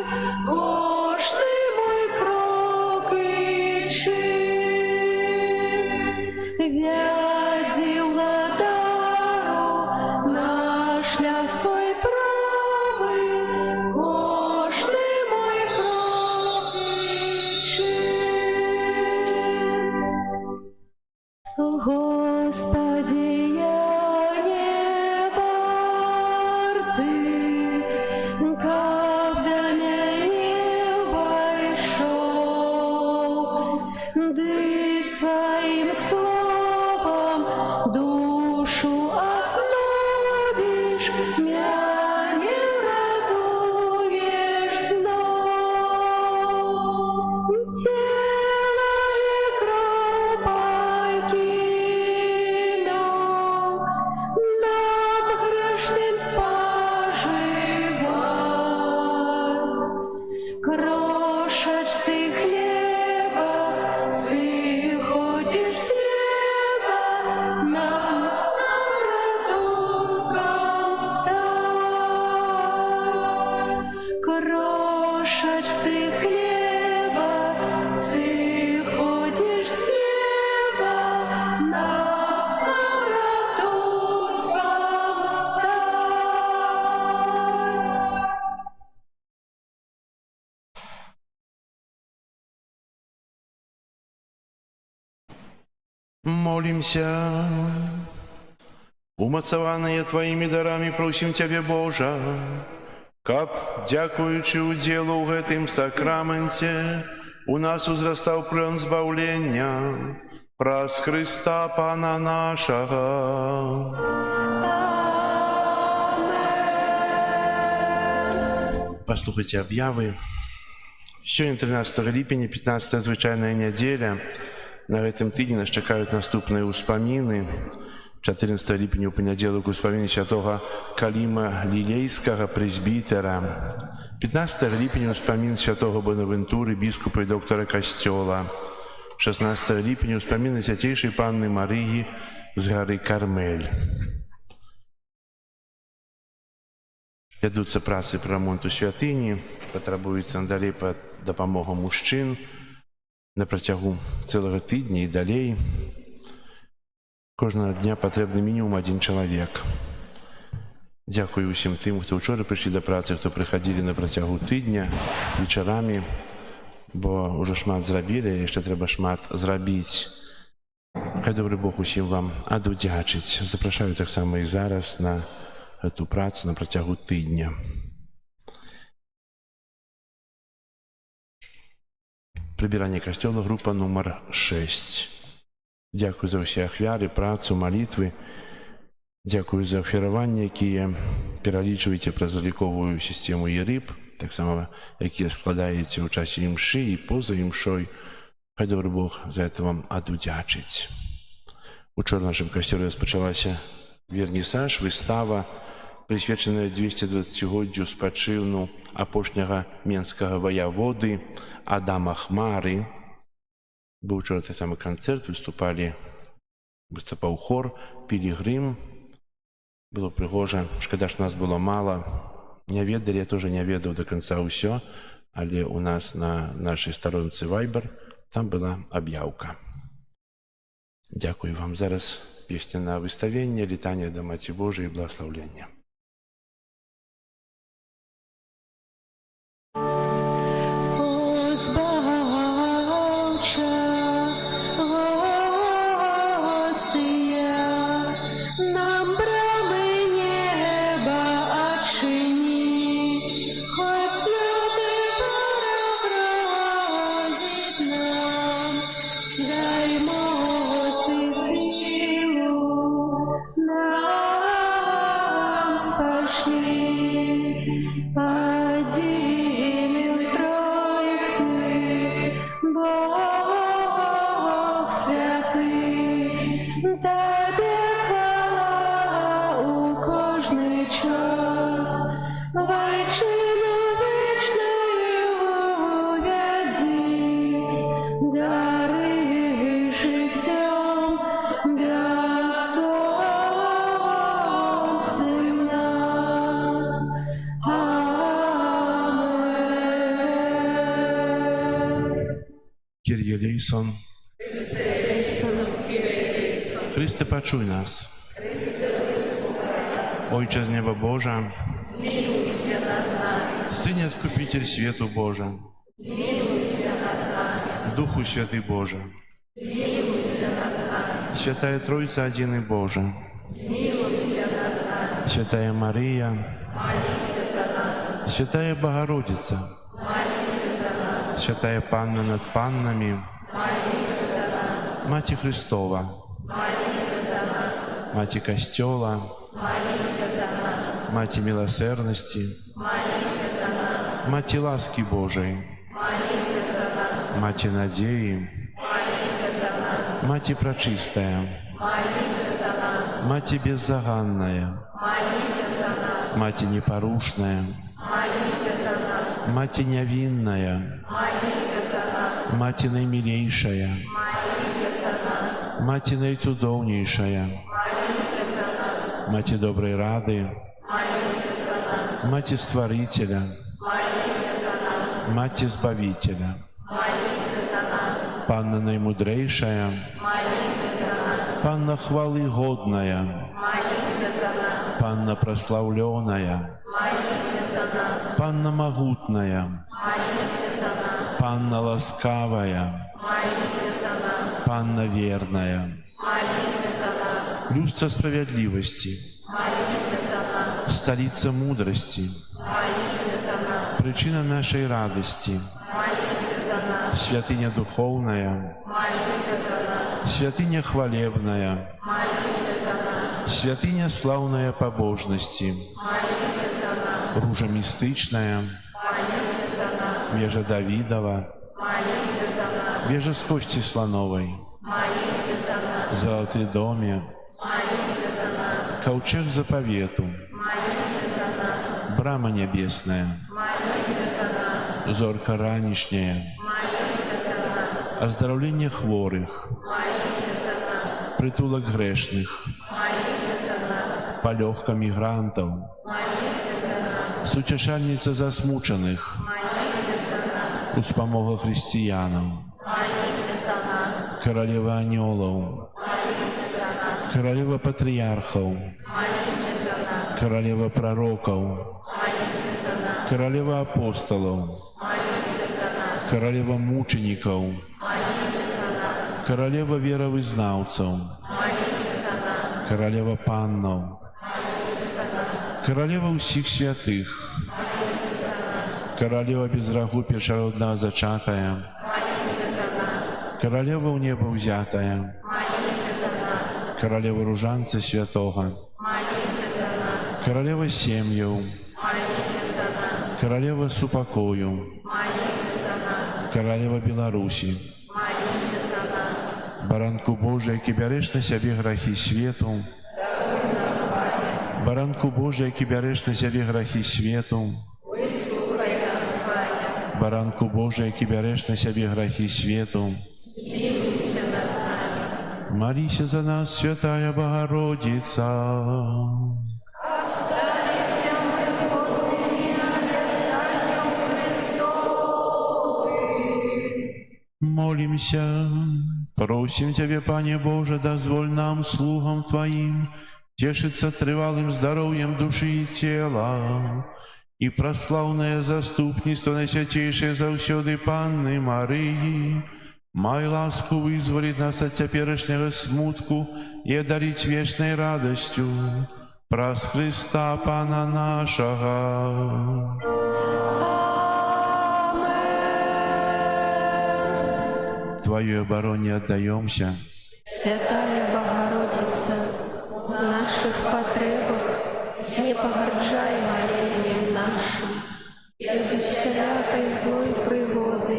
кожний мой крок і чин. Вятіла на шлях свой правий, кожний мой крок і чин. Господи, я не вартий, каб до мене войшов, Ты своим словом душу обновишь, мя не радуешь знов. Тело и кровь покинул, нам грешным споживать. Крошечці хліба, сиходиш з неба, нам порятунком стать. Крошечці хліба, сиходиш з неба, нам порятунком стать. Молимся. Умацаваныя Твоими дарами просим Тебе, Божа, каб, дзякуючы удзелу ў гэтым сакраменце, у нас узрастаў плён збаўлення праз Христа Пана нашага. Послухайте об'яви. Сьогодні 13 липня, 15 звичайная неделя. На гэтым тыдні нас чакаюць наступныя ўспаміны. 14 ліпеня ў панядзелак успаміны святога Каліма Лілейскага, прэзбітера. 15 ліпеня успамін святога Бонавентуры, біскупа і доктара касцёла. 16 ліпеня успаміны свяцейшай панны Марыі з гары Кармель. Вядуцца працы па рамонту святыні. патрабуецца надалей дапамога мужчын на працягу цэлага тыдня і далей. Кожнага дня патрэбны мінімум 1 чалавек. Дзякую ўсім тым, хто ўчора прыйшлі да працы, хто прыхадзілі на працягу тыдня вечарамі, бо ўжо шмат зрабілі, яшчэ трэба шмат зрабіць. Хай добры Бог усім вам адудзячыць. Запрашаю таксама і зараз на эту працу на працягу тыдня. Прыбіранне касцёла, група нумар 6. Дзякую за ўсе ахвяры, працу, малітвы. Дзякую за ахвяраванні, якія пералічваеце праз заліковую сістэму ЕРИП, таксама якія складаеце ў часе імшы і поза імшой. Хай добры Бог за это вам адудзячыць. Учора в нашым касцёле распачалася вернісаж, выстава, прысвечаная 220-годдзю спачыну апошняга менскага ваяводы Адама Хмары. Быў учора той самы канцэрт, выступаў хор, пілігрым. Было прыгожа, шкада, што нас было мала. Не ведалі, я тоже не ведаў до конца ўсё, але у нас на нашай старонцы Viber там была аб'яўка. Дзякую вам. Зараз песня на выставенне, літанне да Маці Божай і благаслаўлення. Kyrie eleison. Chryste, paczuj nas. Ojcze z nieba Boża, Synie Odkupiciel światu Boże, Duchu Święty Boże, Świętая Trójca Jedyny Boże, Świętая Maryja, Świętая Bogorodica, Świętая Panna nad Pannami, Macie Chrystowa, Macie Kościoła, Macie Miłosierności, Macie łaski Bożej, Macie nadziei, Macie Preczystая, Macie Беззаганная, Macie Непорушная, Macie Невинная, Macie Najmilejsza, Macie Najcudowniejsza, Macie Dobrej Rady, Macie Stworителя, Macie Zbawiciela, Panna Najmudrejsza, Panna Chwały Godna, Panna Прославленная, Panna Могутная, Panna Ласкавая, Panna Верная, Люстра Справедливости, Столица Мудрости, Причина нашей радости, Святыня Духовная, Святыня Хвалебная, Святыня Славная Побожности, Ружа Мистычная, Вежа Давидова, Вежа с кости слоновой, Золотый доме, Ковчег заповету, Брама небесная, Зорка ранішняя, Оздоровление хворых, Притулок грешных, Полегка мигрантов, Сутешальница засмученных, успамога християнам, молися за нас, королева анёлаў, молися за нас, королева патрыярхаў, молися за нас, королева пророкаў, молися за нас, королева апостолаў, молися за нас, королева мученикаў, молися за нас, королева веравызнаўцаў, молися за нас, королева паннаў, молися за нас, королева ўсіх святых, королева без рагу першароднага зачатая, молися за нас, королева ў неба ўзятая, молися за нас, королева ружанца святога, молися за нас, королева сем'яў, молися за нас, королева супакою, молися за нас, королева Беларусі, молися за нас, баранку Божий, які бярэш на сябе грахі свету, баранку Божий, які бярэш на сябе грахі свету, вислухай нас, Пане, баранку Божий, які бярэш на сябе грахі свету, змилуйся над нами. молися за нас, святая Богородица. Осталися ми годними нарицанням Христовым. Молимся, просим Тебя, Пане Боже, дозволь нам, слугам Твоим, тешиться трывалым здоровьем души и тела, и прославное заступніцтво Найсвятейшей заўсёды Панны Марыі, май ласку вызволить нас от цяперашняга смутку и одарить вечной радостью праз Христа Пана нашага. Твоей обороне отдаемся. Святая Богородица, в наших потребах не погарджай молением нашим, и от всякой злой пригоды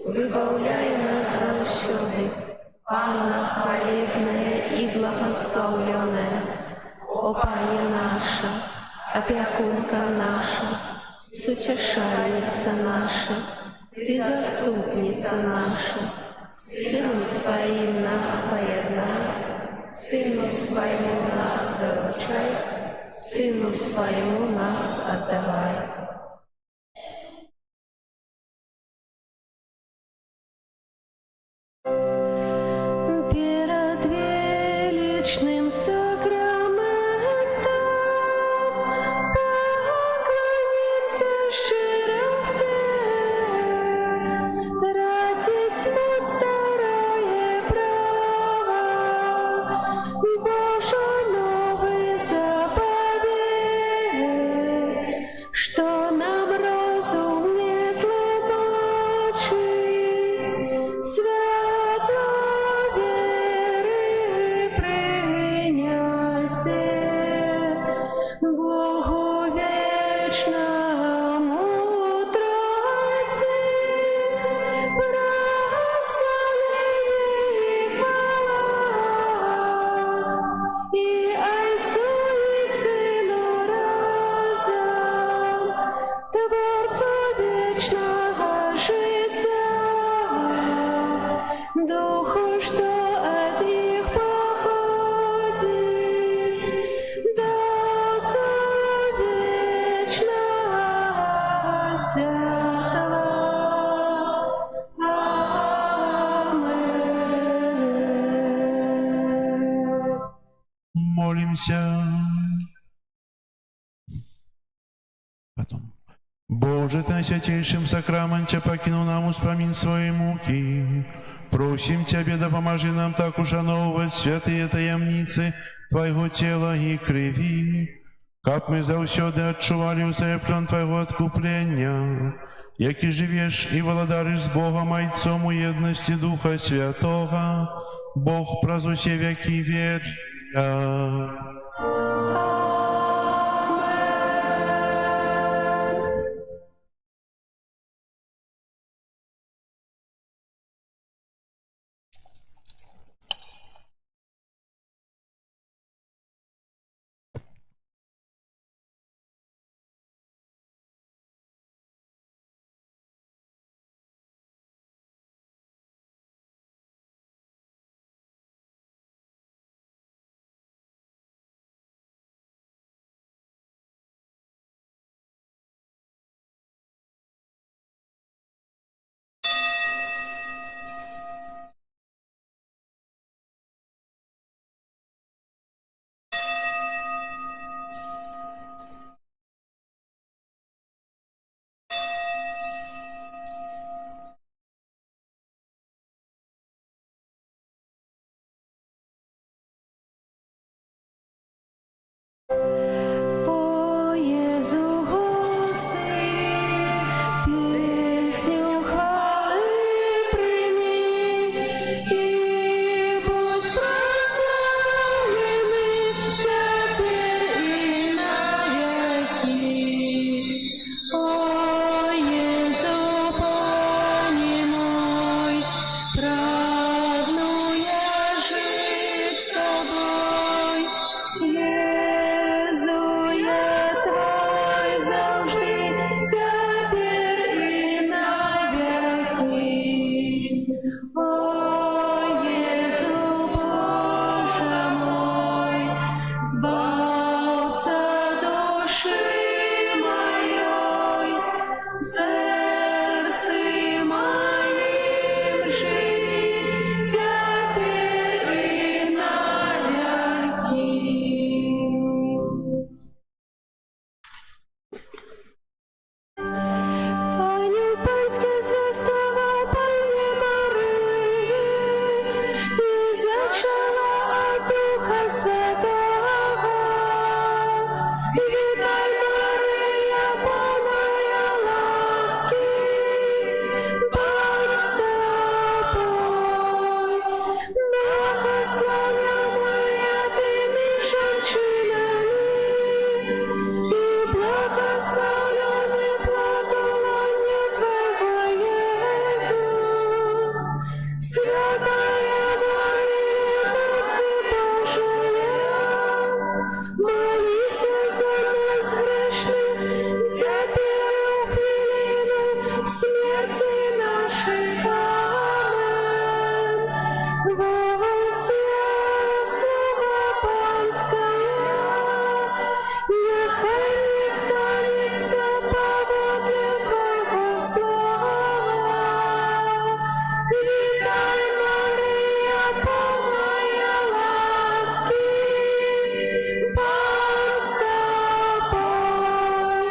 выбавляй нас заўсёды, Панна хвалебная и благословленная, о Пане наша, опекунка наша, сутешальница наша, Ты заступница наша, Сыну Своим нас поеднай, Сыну Своему нас доручай, Сыну Своему нас отдавай. Перед величным сакраментом поклонимся щиро все, тратить муд старое право, Боже новый заповедь, что нам разум не тлумачить, свято веры принясе, Богу вечному Тройце, прославление и хвала, и Отцу и Сыну разом, Творцу вечного життя, Духу, что от их походит, до Отца вечного святого. Аминь. Молимся. Потом. Боже, Ты на святейшем сакраменте покинул нам успомин своей муки. Просим Тебя, да поможи нам так ушановывать святые таямницы Твоего тела и крови, как мы заўсёды адчували узаеплен Твоего откупления, які живешь и владаришь с Богом Отцом у едности Духа Святого, Бог праз усе веки вечные. О Jezu Boże mój, Zbawca duszy mojej, w sercu moim żywi Ciebie i na wieki. Aniel Pański zwiastował Pannie Maryi i zaczęła od Ducha Świętego. Witaj Maryja, pełna łaski, Pan z Tobą. Błogosławiona tymi żołczynami i błogosławiony plod łonie Twego, Jezus. Świętaja Maryja, Macie Boża, молися за нас грешних, теперь и в хвилину смерти нашей. Амен. Возвестила Панская, нехай не станется поводле Твоего слова. Витай, Мария, полная ласки, Пан с Тобой.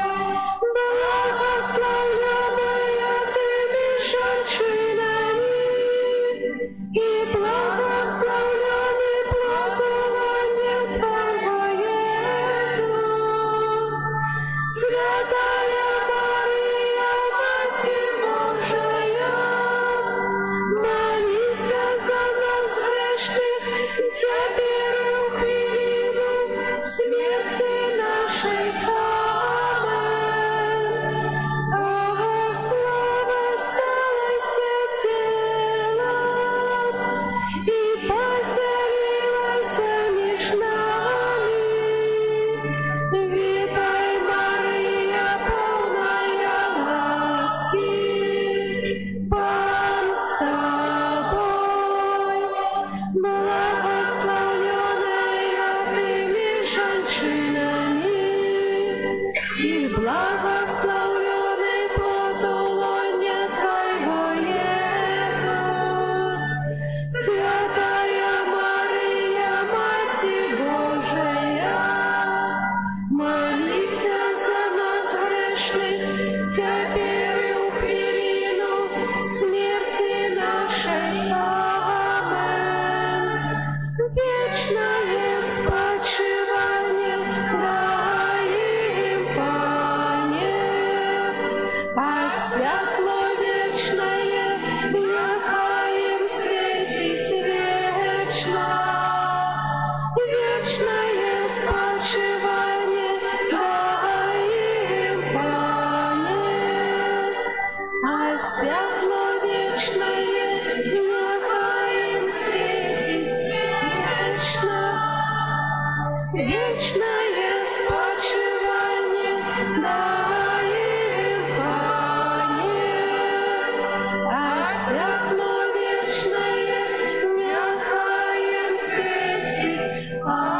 Благословенная Ты женщинами, и благословенный плод лоне Твоего, Иисус. Святая Мария, Мать Божия, молися за нас грешных, теперь и в хвилину смерти нашей. Амен. Слово сталося телом и поселилось між нами. Вітай, Марія, повная ласки, Пан з Тобой. Благословенная Тыми женщинами, и благословенный плод лоне Твоего, Иисус. Святая Мария, Мать Божия, молися за нас грешных, теперь и в хвилину смерти нашей. Амен. Вечное спочивание дай им, Пане, а святло вечное нехай им светить вечно. Вечное спочивание дай им, Пане, а святло вечное нехай им светить вечно. Вечное спочивание дай им, Пане, а святло вечное нехай им светить. Амен.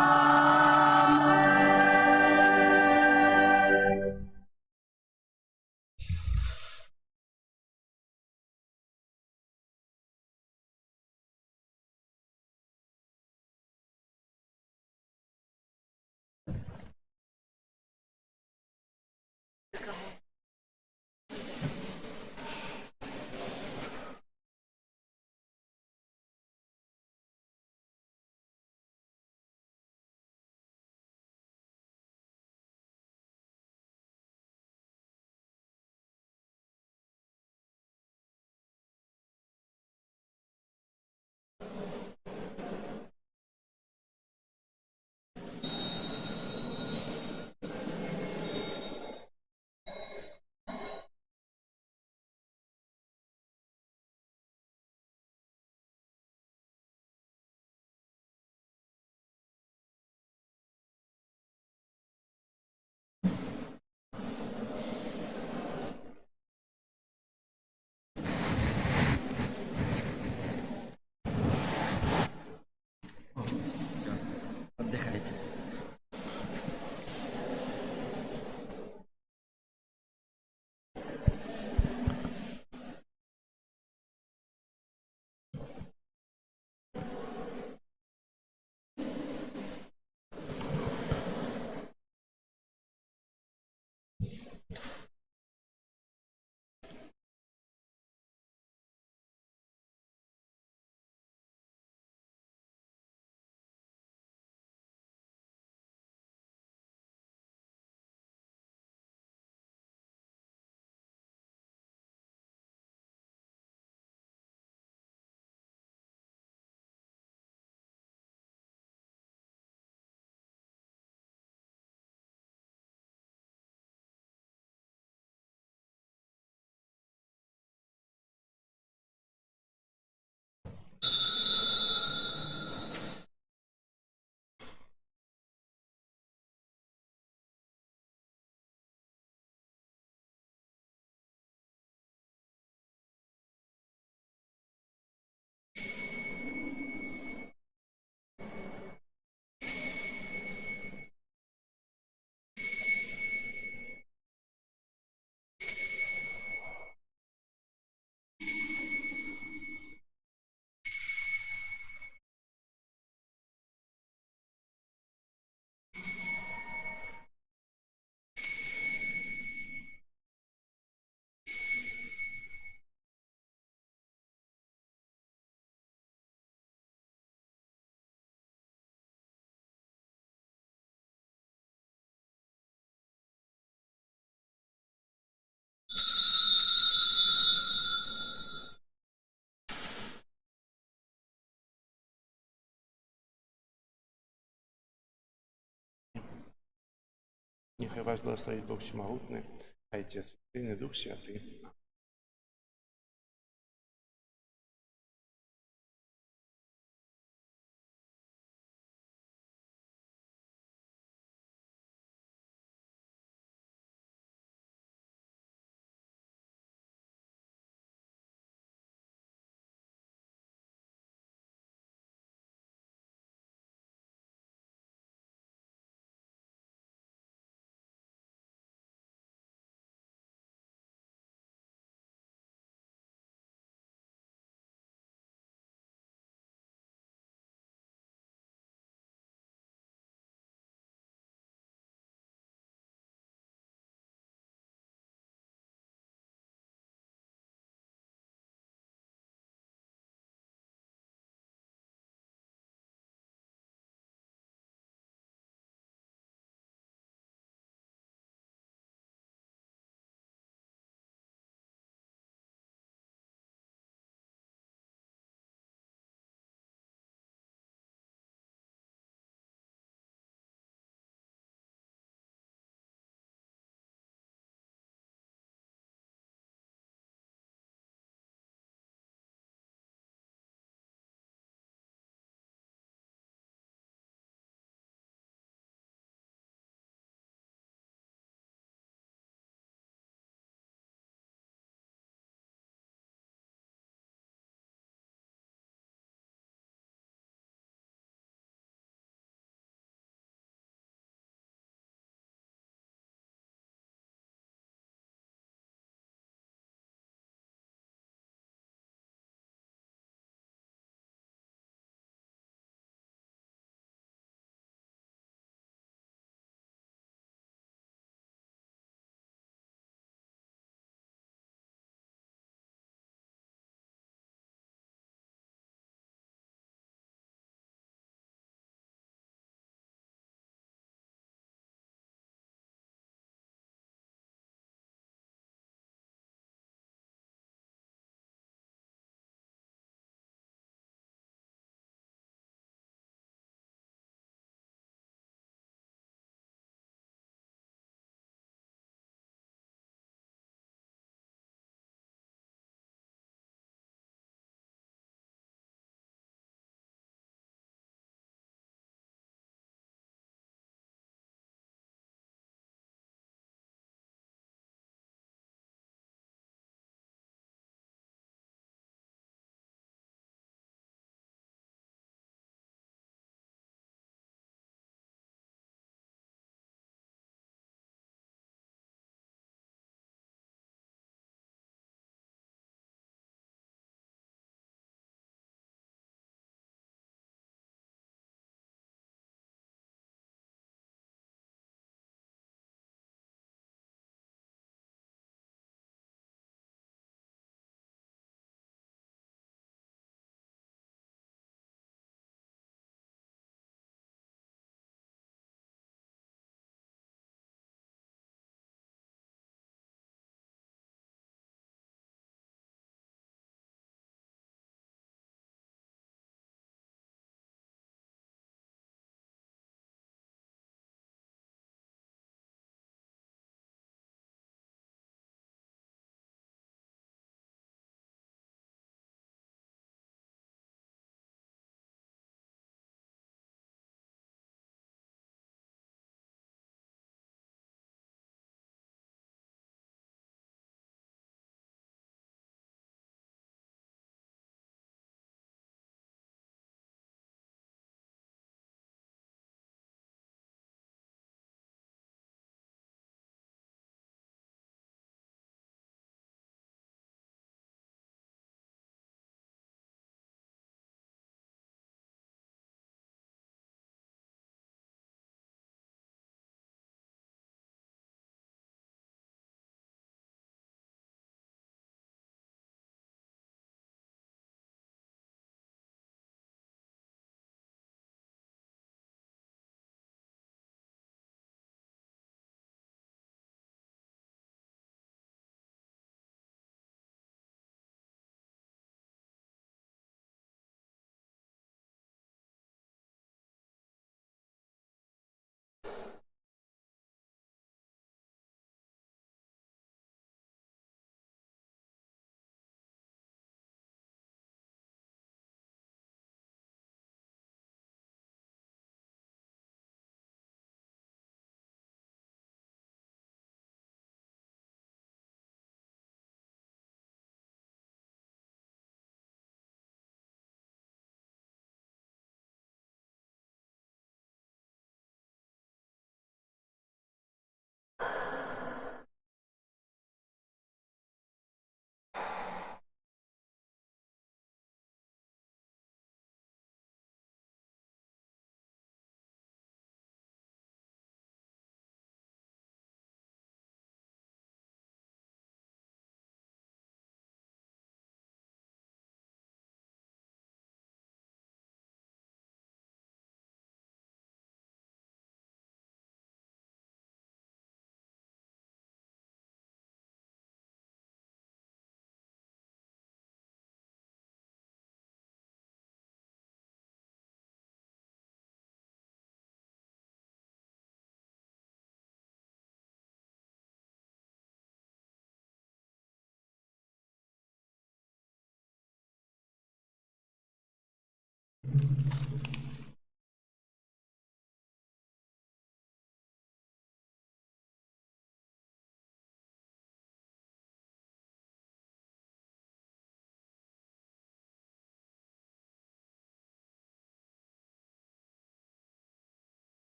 Нехай вас благословить Бог Всемогутный, Отец, Сын и Дух Святый.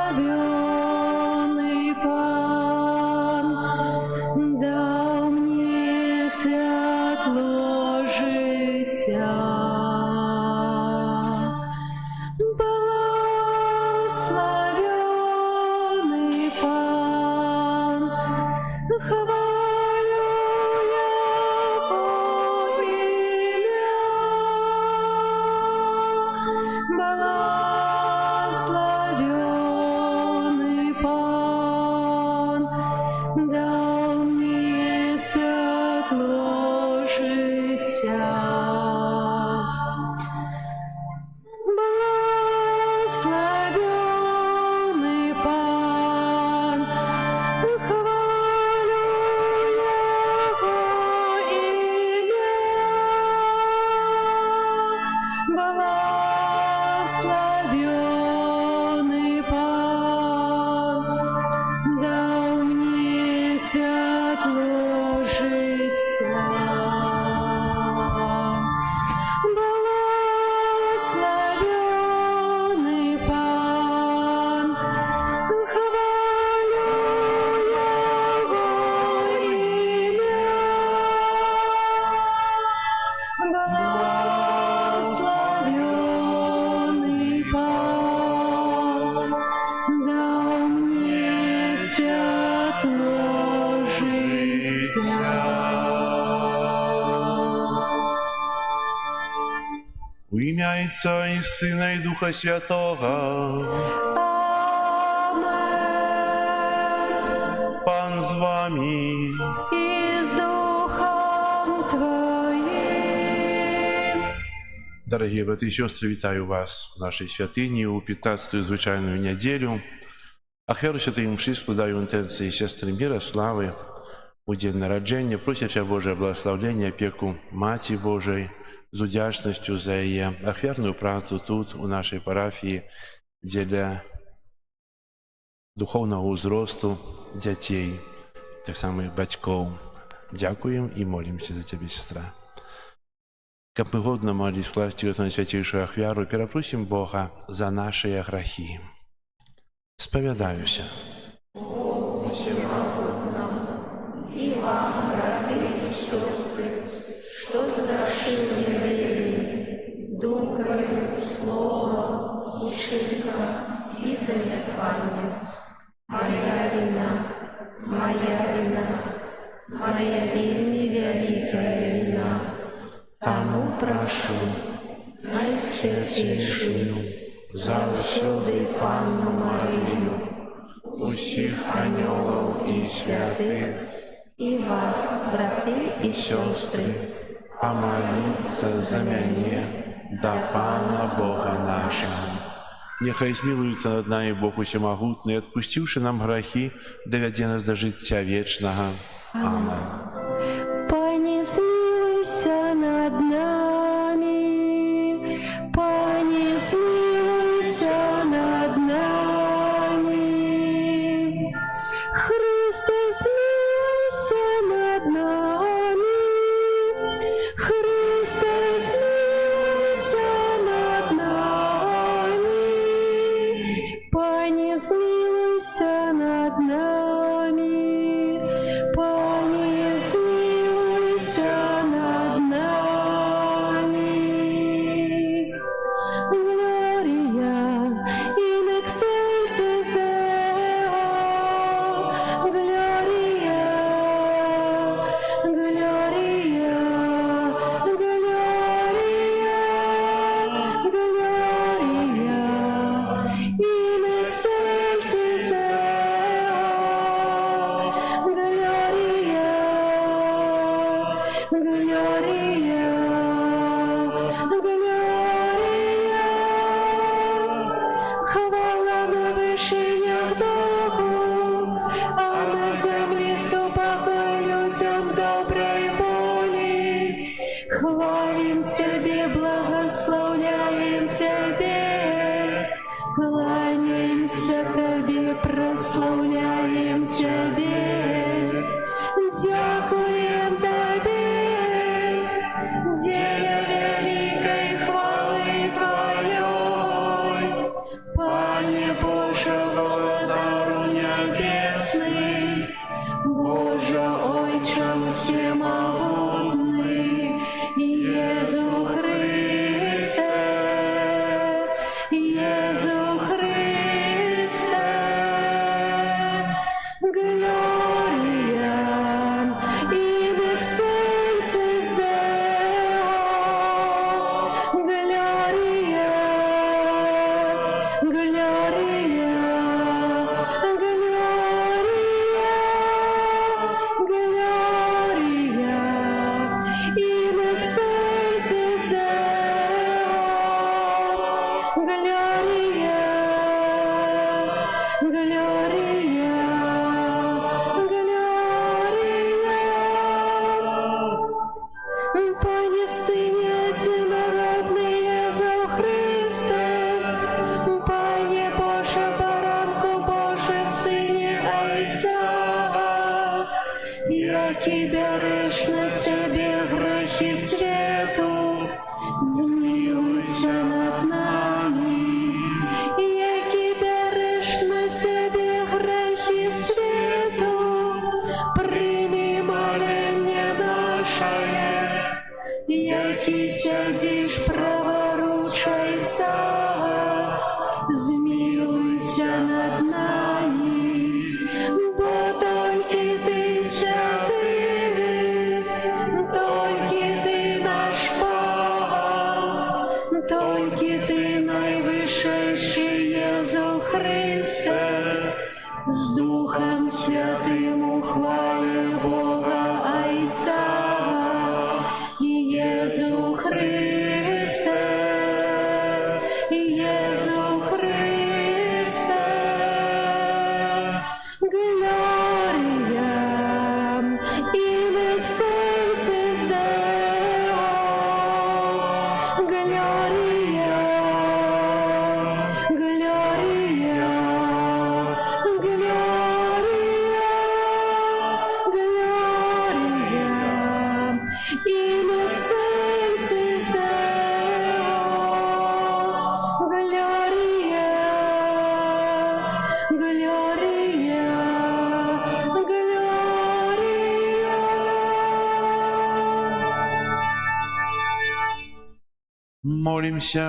Благословенный Пан, дал мне святло життя. Благословенный Пан, хвалю Его ім'я. Благословенный Пан, дал мне святло життя. Благословенный Пан, хвалю Его ім'я. Благословенный Пан, дал мне святло життя. Благословенный Пан, хвалю Его ім'я. Благословенный Пан, дал мне святло життя. У ім'я Отця і Сина і Духа Святого. Амен. Пан з вами. И с Духом Твоим. Дорогі брати і сестри, вітаю вас в нашій святині у 15-ю звичайну неділю. Ахвяру святої мші складаю інтенції сестри Мирослави у день народження, просячи Боже благословення, опіку Маті Божої, з удячністю за її ахвярну працю тут, у нашій парафії, для духовного зросту дітей, так само і батьків. Дякуємо і молимося за тебе, сестра. Как мы годно молились класть на святейшую ахвяру, перепросим Бога за наши грехи. Споведаюся. И вам, браты и сестры, что согрешили неверием, думкою, словом, учинком и замерканием. Моя вина, моя вельми великая вина. Тому прошу найсвятейшую, завсюди Панну Марію, усіх аньолов і святих, і вас, брати і сестри, Помолиться за меня, да Пана Бога нашего. Нехай смилуется над нами Бог Усемогутный, отпустивший нам грехи, доведя нас до життя вечного. Аминь. Пане, смилуйся над нами, Пане, смилуйся над нами, Христе, смилуйся над нами, Христе, смилуйся над нами, Пане, смилуйся над нами, Пане, смилуйся над нами. Gloria in excelsis Deo, Gloria, Gloria, Gloria, Gloria in excelsis Deo, Gloria, Gloria, Gloria. Хвала на вишенях Богу, а на землі супокой людям доброй воли. Хвалим Тебе, благословляем Тебе, кланяемся Тебе, прославляем Тебе, дякуем Тебе, деля великой хвалы Твоей. Пане, мне Божого дару небесный, Боже, Ойче всемогутный, Иезу Христе, Иезу Христе, Gloria in excelsis Deo, Gloria, Gloria, Gloria, in excelsis Deo, Gloria, Gloria, Пане Сыне единородный Иезу Христе, Пане Боже Баранку Боже Сыне Отца, який береш на себе грехи свету, змилуйся над нами, який береш на себе грехи свету, прими моление наше, який сядешь праворучайца, змилуйся над нами, бо только ты святый, только ты наш Бог, только ты наивысший Иезу Христе, с Духом Святым ухвали Бога Отца. Иезу Христе, Иезу Христе, Gloria in excelsis Deo, Gloria, Gloria, Gloria, in excelsis Deo, Gloria, Gloria, Молимся.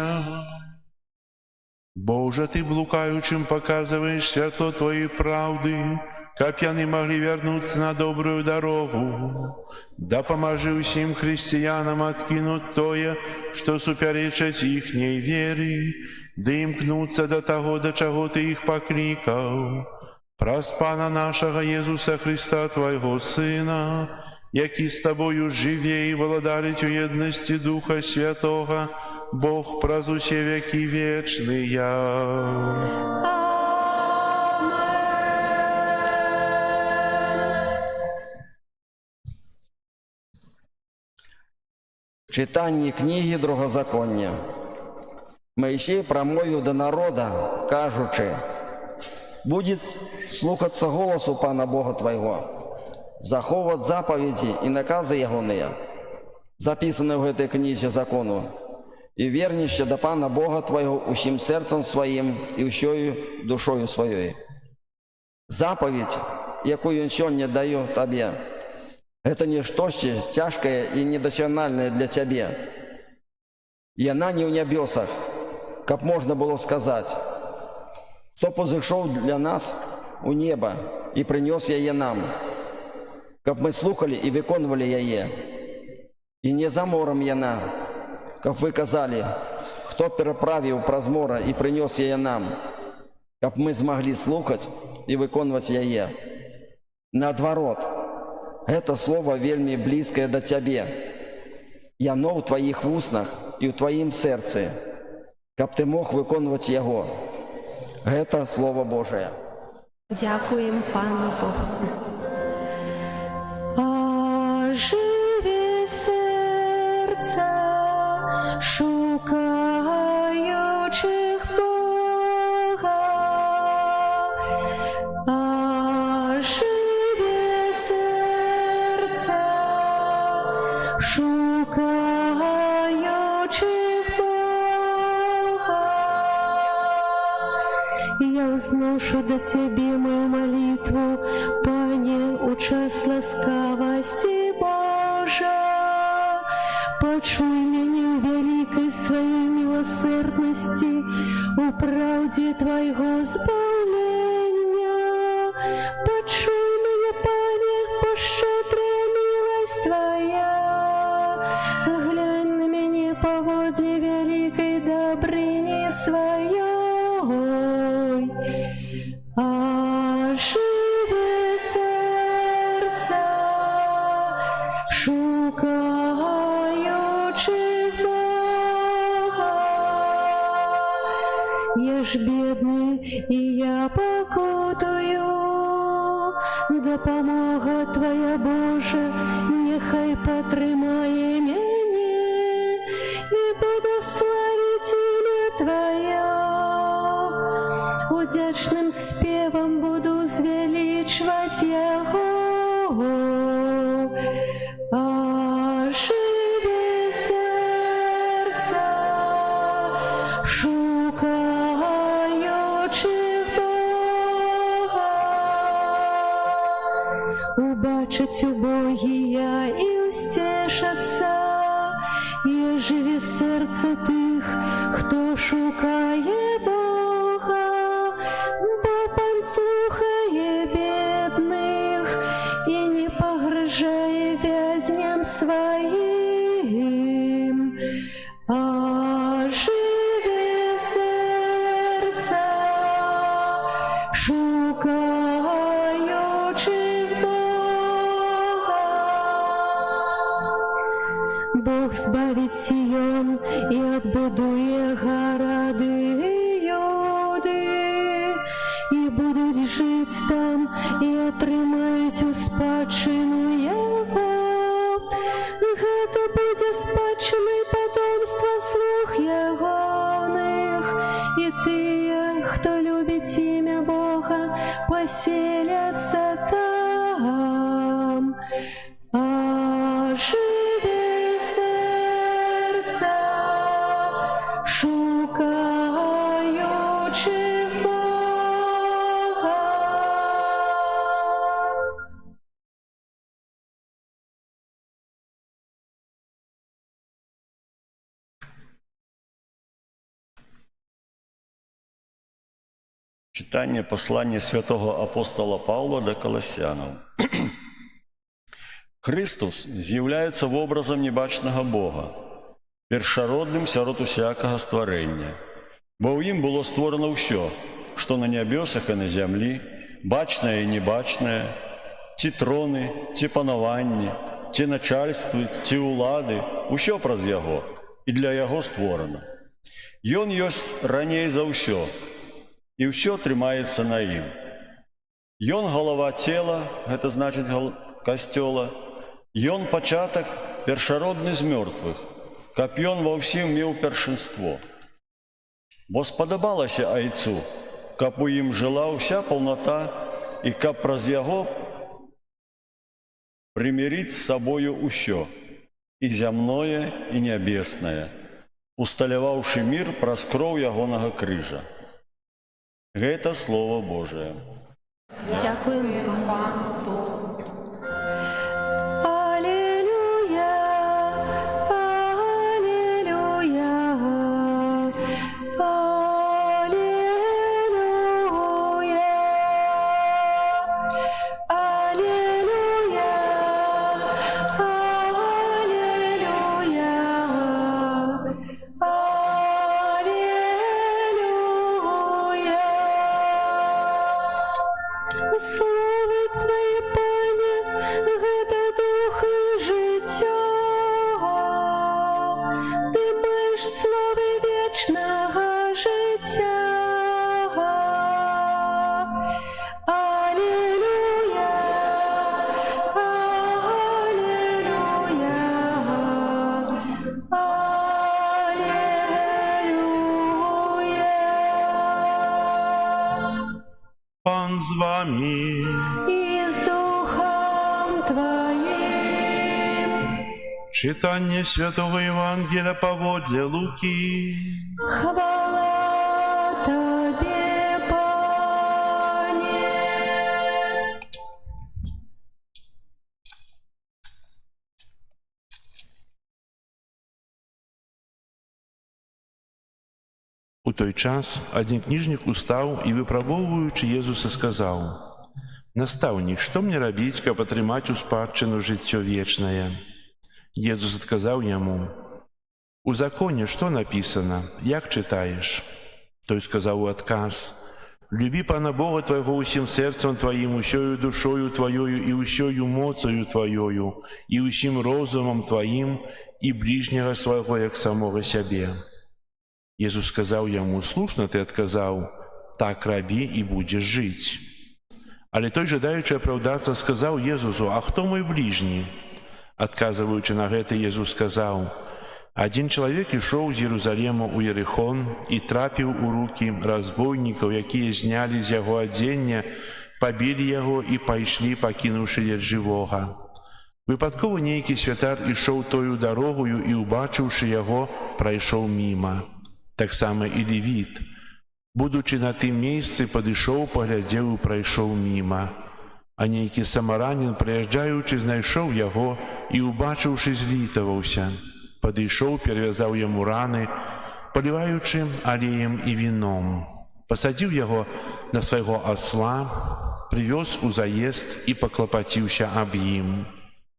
Боже, Ты блукающим показываешь светло Твоей правды, как пьяные могли вернуться на добрую дорогу. Да поможи всем христианам откинуть тое, что суперечит ихней веры, да имкнуться до того, до чего Ты их покликал. Прос Пана нашего Иисуса Христа, Твоего Сына, який с Тобою живе и владалить у едности Духа Святого, Бог праз усе веки вечные. Читання книги Другозаконня. Моисей промовив до народа, кажучи: «Будет слухаться голосу Пана Бога твоего, заховать заповеди и наказы ягоные, записанные в этой книзе закону, и вернешься до Пана Бога твоего усім сердцем своим и усею душою своей. Заповедь, якую он сегодня дает тебе, это не что-то тяжкое и недосягнальное для тебя. И она не в небесах, как можно было сказать, кто позышел для нас у неба и принес ее нам, как мы слухали и виконували ее. И не за мором яна, как вы казали, кто переправил праз мора и принес ее нам, как мы смогли слухать и виконувати ее. Наоборот, это слово вельми близкое до тебе. Яно в твоих устнах и в твоем сердце, как ты мог виконувати его. Это Слово Божие. Дякуємо Пану Богу. Оживи серця, шукаючих Бога. Оживи серця, шукаючих Бога. Я узношу до Тебе мою молитву, Пане, у час ласкавости Божа. Почуй меня в великой Своей милосердности, у правде Твоего збавлення. Почуй меня, Пане, по щедрая милость Твоя. Глянь на меня поводле великой добрыни Своей. Оживи серця, шукаючи Бога. Я ж бедный, и я покутую, допомога Твоя, Боже, нехай потримає мене, і буду славити ім'я Твоє. Удячним спевом буду звеличивать Его. Оживи сердца, шукаючи Бога. Убачить убогія і устешаться, і оживи серце тих, хто шукає Бога. Слухає бідних і не погрожає в'язням своїм. Оживи серця, шукаючи Бога. Бог збавить Сіон і отбудує городи Юди. І будуть жить там, і отримають у спадщину Його. Гэта буде спадщиною потомства слуг Ягоних. І тие, хто любить ім'я Бога, поселяться там. Оживи серця, шукаючи Бога. Читание послания святого апостола Павла до Колоссянам. Христос з'являється в образом небачного Бога, першородним сярод усякого створення. Бо в Ім було створено все, що на небесах і на землі, бачне і небачне, ті трони, ті панування, ті начальства, ті улади, усе праз Його, і для Його створено. Ён ёсць раней за ўсё, і ўсё трымаецца на Ім. Ён голова цела, гэта значыць касцёла, ён пачатак першародны з мёртвых, каб ён ва ўсім меў першынство. Бо спадабалася Айцу, каб у ім жыла ўся паўната, і каб праз яго прымірыць з сабою ўсё, і зямное, і нябеснае, усталяваўшы мір праз кроў ягонага крыжа. Гэта Слово Божие. Дякуємо Пану Богу. Алілюя, алілюя, алілюя, алілюя, Слава Твоє, Пане, гэта дух і життя. Ти маєш слави вічного життя. Алілюя, алілюя, алілюя. Пан з вами. І з Духом Твоїм. Читання Святого Євангелія поводле Луки. Хвала Тобі, Пане. У той час один книжник устаў і, выпрабоўваючы Езуса, сказаў: «Настаўнік, што мне рабіць, каб атрымаць у спадчыну жыццё вечнае?» Езус адказаў яму: «У законе што напісана? Як чытаеш?» Той сказаў у адказ: «Любі Пана Бога твайго ўсім сэрцам тваім, усёю душою тваёю і ўсёю моцаю тваёю, і ўсім розумам тваім, і бліжняга свайго, як самога сябе». Езус сказаў яму: «Слушна ты адказаў, так рабі і будзеш жыць». Але той, жадаючы апраўдацца, сказаў Езусу: «А хто мой бліжні?» Адказваючы на гэта, Езус сказаў: «Адзін чалавек ішоў з Єрусалема ў Ерыхон і трапіў у рукі разбойнікаў, якія знялі з яго адзення, пабілі яго і пайшлі, пакінуўшы ледзь жывога. Выпадкова нейкі святар ішоў тою дарогою і, убачыўшы яго, прайшоў міма. Таксама і левіт, будучы на тым месцы, падышоў, паглядзеў і прайшоў міма. А нейкі самаранін, праязджаючы, знайшоў яго і, убачыўшы, злітаваўся. Падышоў, перавязаў яму раны, паліваючы алеем і віном. Пасадзіў яго на свайго асла, прывёз у заезд і паклапаціўся аб ім.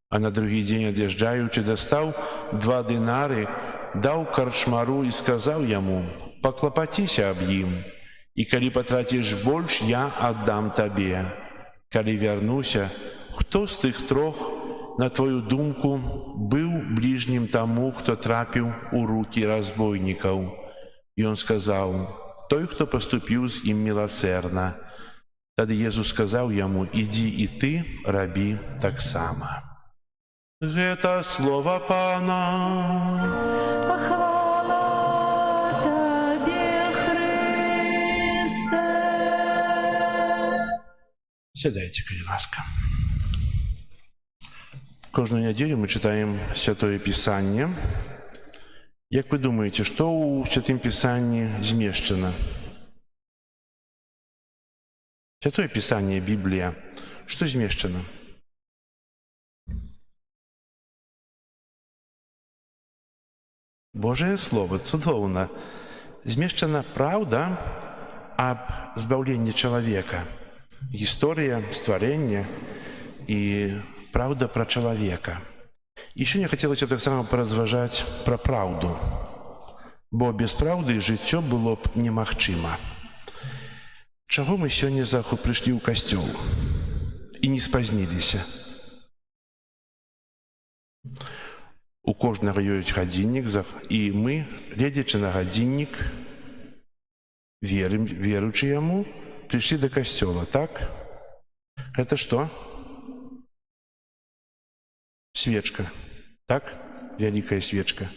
А на другі дзень, ад'язджаючы, дастаў 2 дынары, даў карчмару і сказаў яму: «Паклапаціся аб ім, і калі патраціш больш, я аддам табе. Калі вярнуся, хто з тых 3, на твою думку, быў бліжнім таму, хто трапіў у рукі разбойнікаў?» І ён сказаў: «Той, хто паступіў з ім міласэрна». Тады Езус сказаў яму: «Ідзі і ты рабі таксама». Гэта слова Пана. Хвала Табе, Христе. Сядайте, коли ласка. Кожную неделю мы читаем Святое Писание. Як вы думаете, что у Святым Писании змешчано? Святое Писание, Библия, что змешчано? Божие Слово, цудоўна. Змешчана праўда аб збаўленні чалавека. Гісторыя стварэння і праўда пра чалавека. І сёння хацелася б таксама паразважаць пра праўду, бо без праўды жыццё было б немагчыма. Чаго мы сёння прыйшлі ў касцёл і не спазніліся? У кожнага ёсць гадзіннік, і мы, гледзячы на гадзіннік, веруючы яму, прыйшлі да касцёла, так? Гэта што? Свечка, так? Вялікая свечка.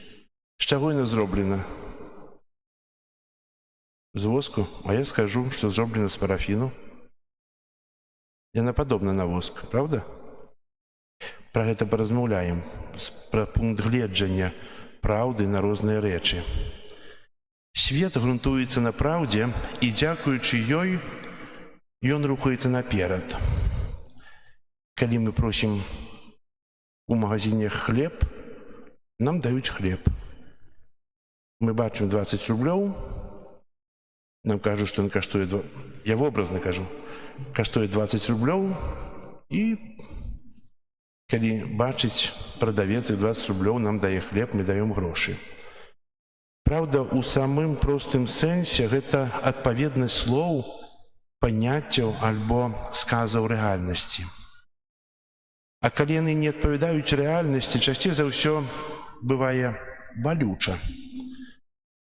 З чаго яна зроблена? З воску? А я скажу, што зроблена з парафіну. Яна падобна на воск, правда? Пра гэта паразмаўляем, пра пункт гледжання праўды на розныя рэчы. Свет грунтуецца на праўдзе, і дзякуючы ёй, ён рухаецца наперад. Калі мы просім у магазине хлеб, нам даюць хлеб. Мы бачым 20 рублёў, нам кажуць, што ён каштуе, я вобразна кажу, каштуе 20 рублёў, і калі бачыць прадавец і 20 рублёў нам дае хлеб, мы даём грошы. Праўда, у самым простым сэнсе гэта адпаведнасць слоў, паняццяў альбо сказаў рэальнасці. А калі яны не адпавядаюць рэальнасці, часцей за ўсё бывае балюча.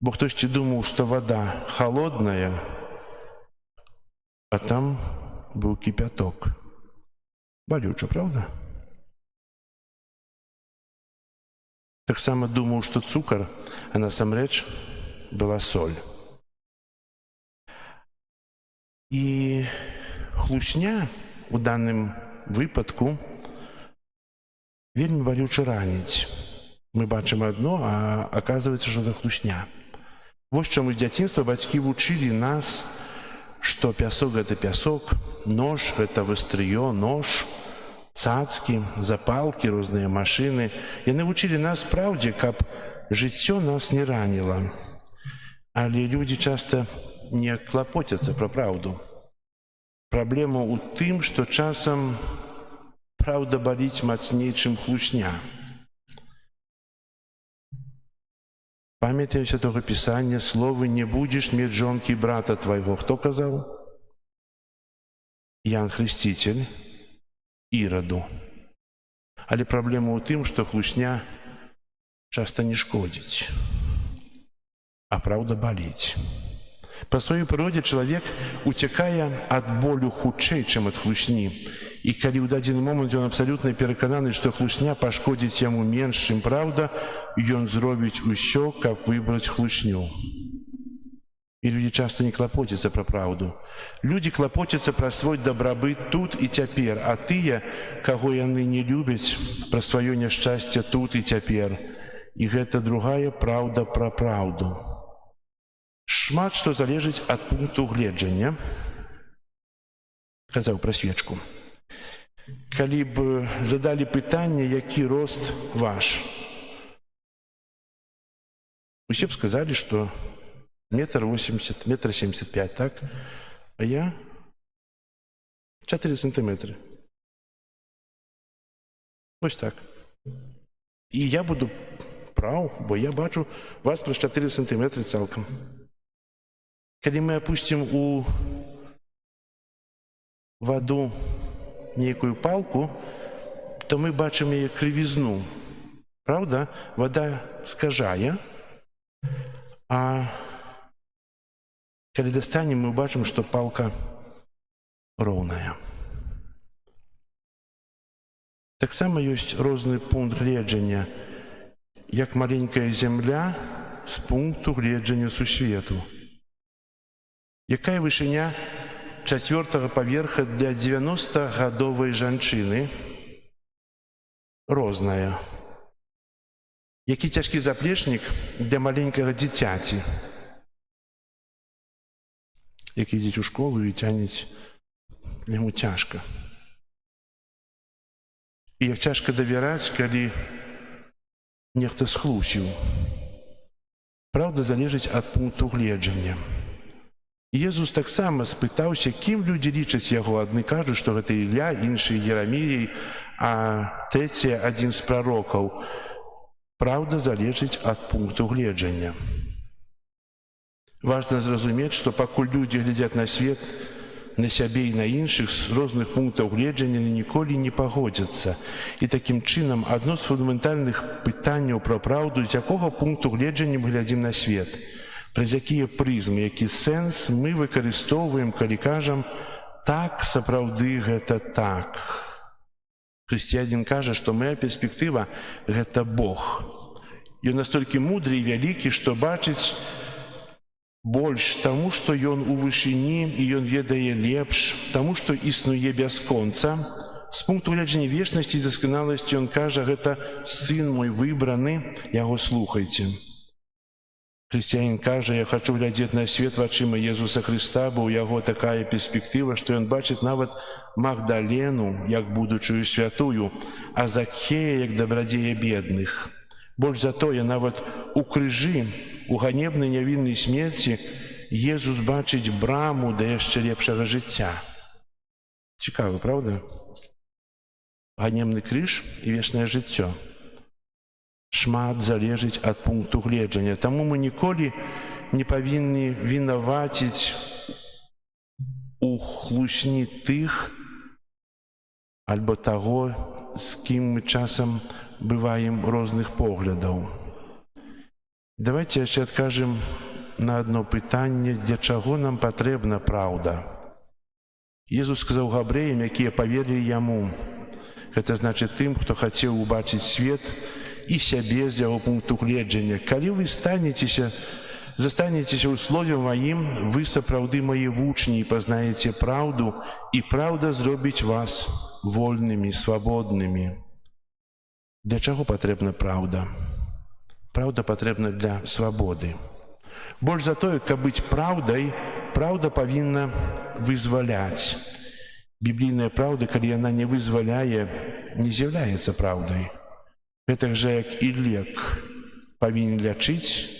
Бо хтосьці думаў, што вада халодная, а там быў кіпяток. Балюча, правда? Таксама думаў, што цукар, а насамрэч была соль. І хлусня у даным выпадку вельмі балюча раніць. Мы бачым адно, а аказваецца, што гэта хлусня. Вось чаму з дзяцінства бацькі вучылі нас, што пясок – гэта пясок, нож – гэта вастрыё, нож, цацкі, запалкі, розныя машыны. Яны вучылі нас праўдзе, каб жыццё нас не раніла. Але людзі часта не клапоцяцца пра праўду. Праблема ў тым, што часам праўда баліць мацней, чым хлусня. Памятаем Святога Пісання словы «Не будзеш мець жонкі брата твайго». Хто казаў? Ян Хрысціцель Іраду. Але праблема ў тым, што хлусня часта не шкодзіць, а праўда баліць. Па сваёй прыродзе чалавек уцякае ад болю хутчэй, чым ад хлусні. І калі ў дадзены момант ён абсалютна перакананы, што хлусня пашкодзіць яму менш, чым праўда, ён зробіць усё, каб выбраць хлусню. І людзі часта не клапоцяцца пра праўду. Людзі клапоцяцца пра свой дабрабыт тут і цяпер, а тыя, каго яны не любяць, пра сваё няшчасце тут і цяпер. І гэта другая праўда пра праўду. Шмат што залежыць ад пункту гледжання. Казаў пра свечку. Калі б задалі пытанне, які рост ваш, усе б сказалі, што 1,80 м, 1,75 м, так? А я 4 сантиметры. Ось так. І я буду прав, бо я бачу вас праз 4 сантиметры цалкам. Калі мы апусцім у ваду нейкую палку, то мы бачым яе крывізну. Правда? Вада скажае, а калі дастанем, мы бачым, што палка роўная. Таксама ёсць розны пункт гледжання, як маленькая зямля з пункту гледжання сусвету. Якая вышыня 4-го паверха для 90-гадовай жанчыны? Розная. Які цяжкі заплечнік для маленькага дзіцяці, які ідзе ў школу і цяніць, яму цяжка. І як цяжка давяраць, калі нехта схлусіў. Праўда залежыць ад пункту гледжання. Езус таксама спытаўся, кім людзі лічаць яго. Адны кажуць, што гэта Ілля, іншыя Ераміяй, а трэція адзін з прарокаў. Праўда залежыць ад пункту гледжання. Важна зразумець, што пакуль людзі глядзяць на свет, на сябе і на іншых з розных пунктаў гледжання ніколі не пагодзяцца. І такім чынам адно з фундаментальных пытанняў пра праўду, з якога пункту гледжання мы глядзім на свет. Праз якія прызмы, які сэнс мы выкарыстоўваем, калі кажам «так, сапраўды гэта так». Хрысціянін кажа, што моя перспектыва – гэта Бог. Ён настолькі мудры і вялікі, што бачыць больш таму, што ён у вышыні і ён ведае лепш, таму, што існуе бясконца. З пункту гледжання вечнасці і дасканаласці ён кажа, гэта сын мой выбраны, яго слухайце. Хрысціянін кажа, я хачу глядзець на свет вачыма Езуса Хрыста, бо ў яго такая перспектыва, што ён бачыць нават Магдалену, як будучую святую, а Закхея, як дабрадзея бедных. Больш за тое, нават у крыжы, у ганебнай нявіннай смерці, Езус бачыць браму да яшчэ лепшага жыцця. Цікава, правда? Ганебны крыж і вечнае жыццё. Шмат залежыць ад пункту гледжання. Таму мы ніколі не павінны вінаваціць у хлусні тых альбо таго, з кім мы часам бываем розных поглядаў. Давайте яшчэ адкажем на адно пытанне, для чаго нам патрэбна праўда. Езус сказаў габрэям, якія паверылі яму. Гэта значыць тым, хто хацеў убачыць свет і сябе з яго пункту гледжання. Калі вы застанецеся ў слове маім, вы сапраўды мае вучні і пазнаеце праўду, і праўда зробіць вас вольнымі, свабоднымі. Для чаго патрэбна праўда? Праўда патрэбна для свабоды. Больш за тое, каб быць праўдай, праўда павінна вызваляць. Біблійная праўда, калі яна не вызваляе, не з'яўляецца праўдай. Гэтак жа, як і лек павінен лячыць,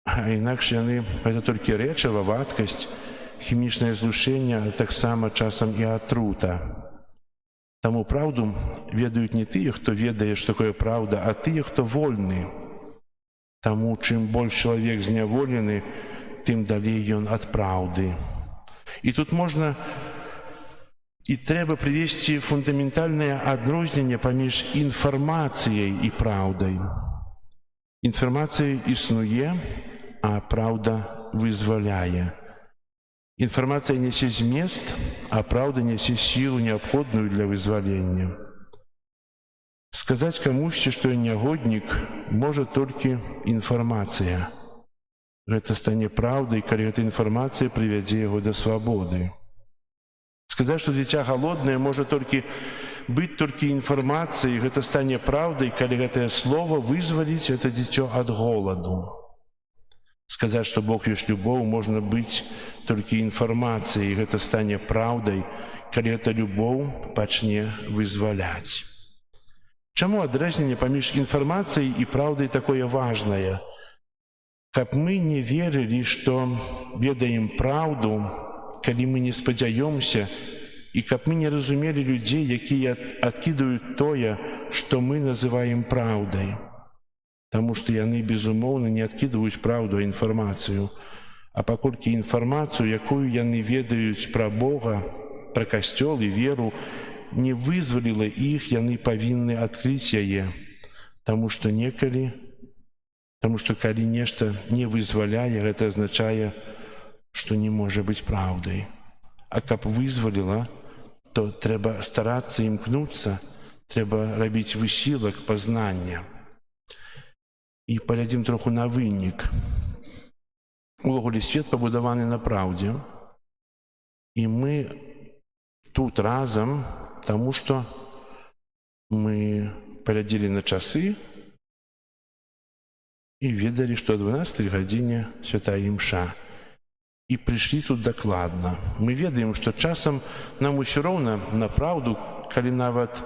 А інакш яны гэта толькі рэчыва, вадкасць, хімічнае злучэнне, а таксама часам і атрута. Таму праўду ведаюць не тыя, хто ведае, што такое праўда, а тыя, хто вольны. Таму чым больш чалавек зняволены, тым далей ён ад праўды. І тут можна і трэба прывесці фундаментальнае адрозненне паміж інфармацыяй і праўдай. Інфармацыя існуе, а праўда вызваляе. Інфармацыя нясе змест, а праўда нясе сілу, неабходную для вызвалення. Сказаць камусьці, што ён нягоднік, можа толькі інфармацыя. Гэта стане праўдай, калі гэта інфармацыя прывядзе яго да свабоды. Сказаць, што дзіця галоднае, можа быць толькі інфармацыяй, гэта стане праўдай, калі гэтае слова вызваліць гэта дзіцё ад голаду. Сказаць, што Бог ёсць любоў, можна быць толькі інфармацыяй, гэта стане праўдай, калі гэта любоў пачне вызваляць. Чаму адрозненне паміж інфармацыяй і праўдай такое важнае? Каб мы не верылі, што ведаем праўду, калі мы не спадзяёмся, і каб мы не разумелі людзей, якія адкідаюць тое, што мы называем праўдай. Таму што яны, безумоўна, не адкідваюць праўду, а інфармацыю. А паколькі інфармацыю, якую яны ведаюць пра Бога, пра касцёл і веру, не вызваліла іх, яны павінны адкрыць яе. Таму што калі нешта не вызваляе, гэта азначае, што не можа быць праўдай. А каб вызваліла, то трэба старацца імкнуцца, трэба рабіць высілак пазнання. І паглядзім троху на вынік. Увогуле свет пабудаваны на праўдзе. І мы тут разам, таму што мы паглядзелі на часы і ведалі, што о 12 гадзіне святая імша. І прыйшлі тут дакладна. Мы ведаем, што часам нам усё роўна на праўду, калі нават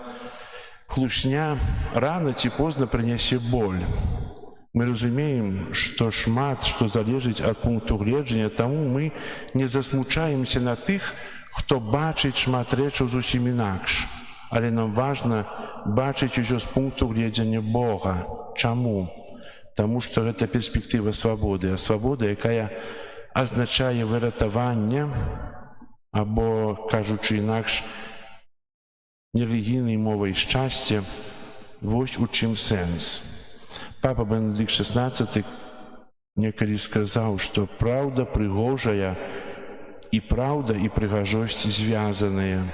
хлусня рана ці позна прынясе боль. Мы разумеем, што шмат што залежыць ад пункту гледжання, таму мы не засмучаемся на тых, хто бачыць шмат рэчаў зусім інакш. Але нам важна бачыць усё з пункту гледжання Бога. Чаму? Таму што гэта перспектыва свабоды, а свабода, якая азначае выратаванне, або, кажучы інакш, нерэлігійнай мовай шчасце, вось у чым сэнс. Папа Бенедыкт XVI некалі сказаў, што праўда прыгожая, і праўда і прыгажосць звязаныя.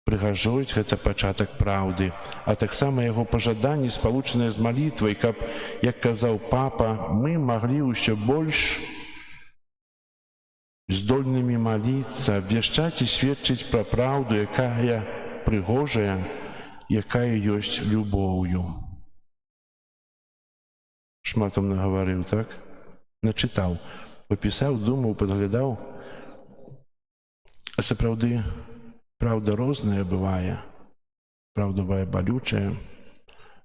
Прыгажосць – гэта пачатак праўды, а таксама яго пажаданні спалучаныя з малітвай, каб, як казаў папа, мы маглі ўсё больш здольнымі маліцца, абвяшчаць і сведчыць пра праўду, якая прыгожая, якая ёсць любоўю. Шмат вам нагаварыў, так? Начытаў, папісаў, думаў, падглядаў. А сапраўды, праўда розная бывае, праўда бывае балючая,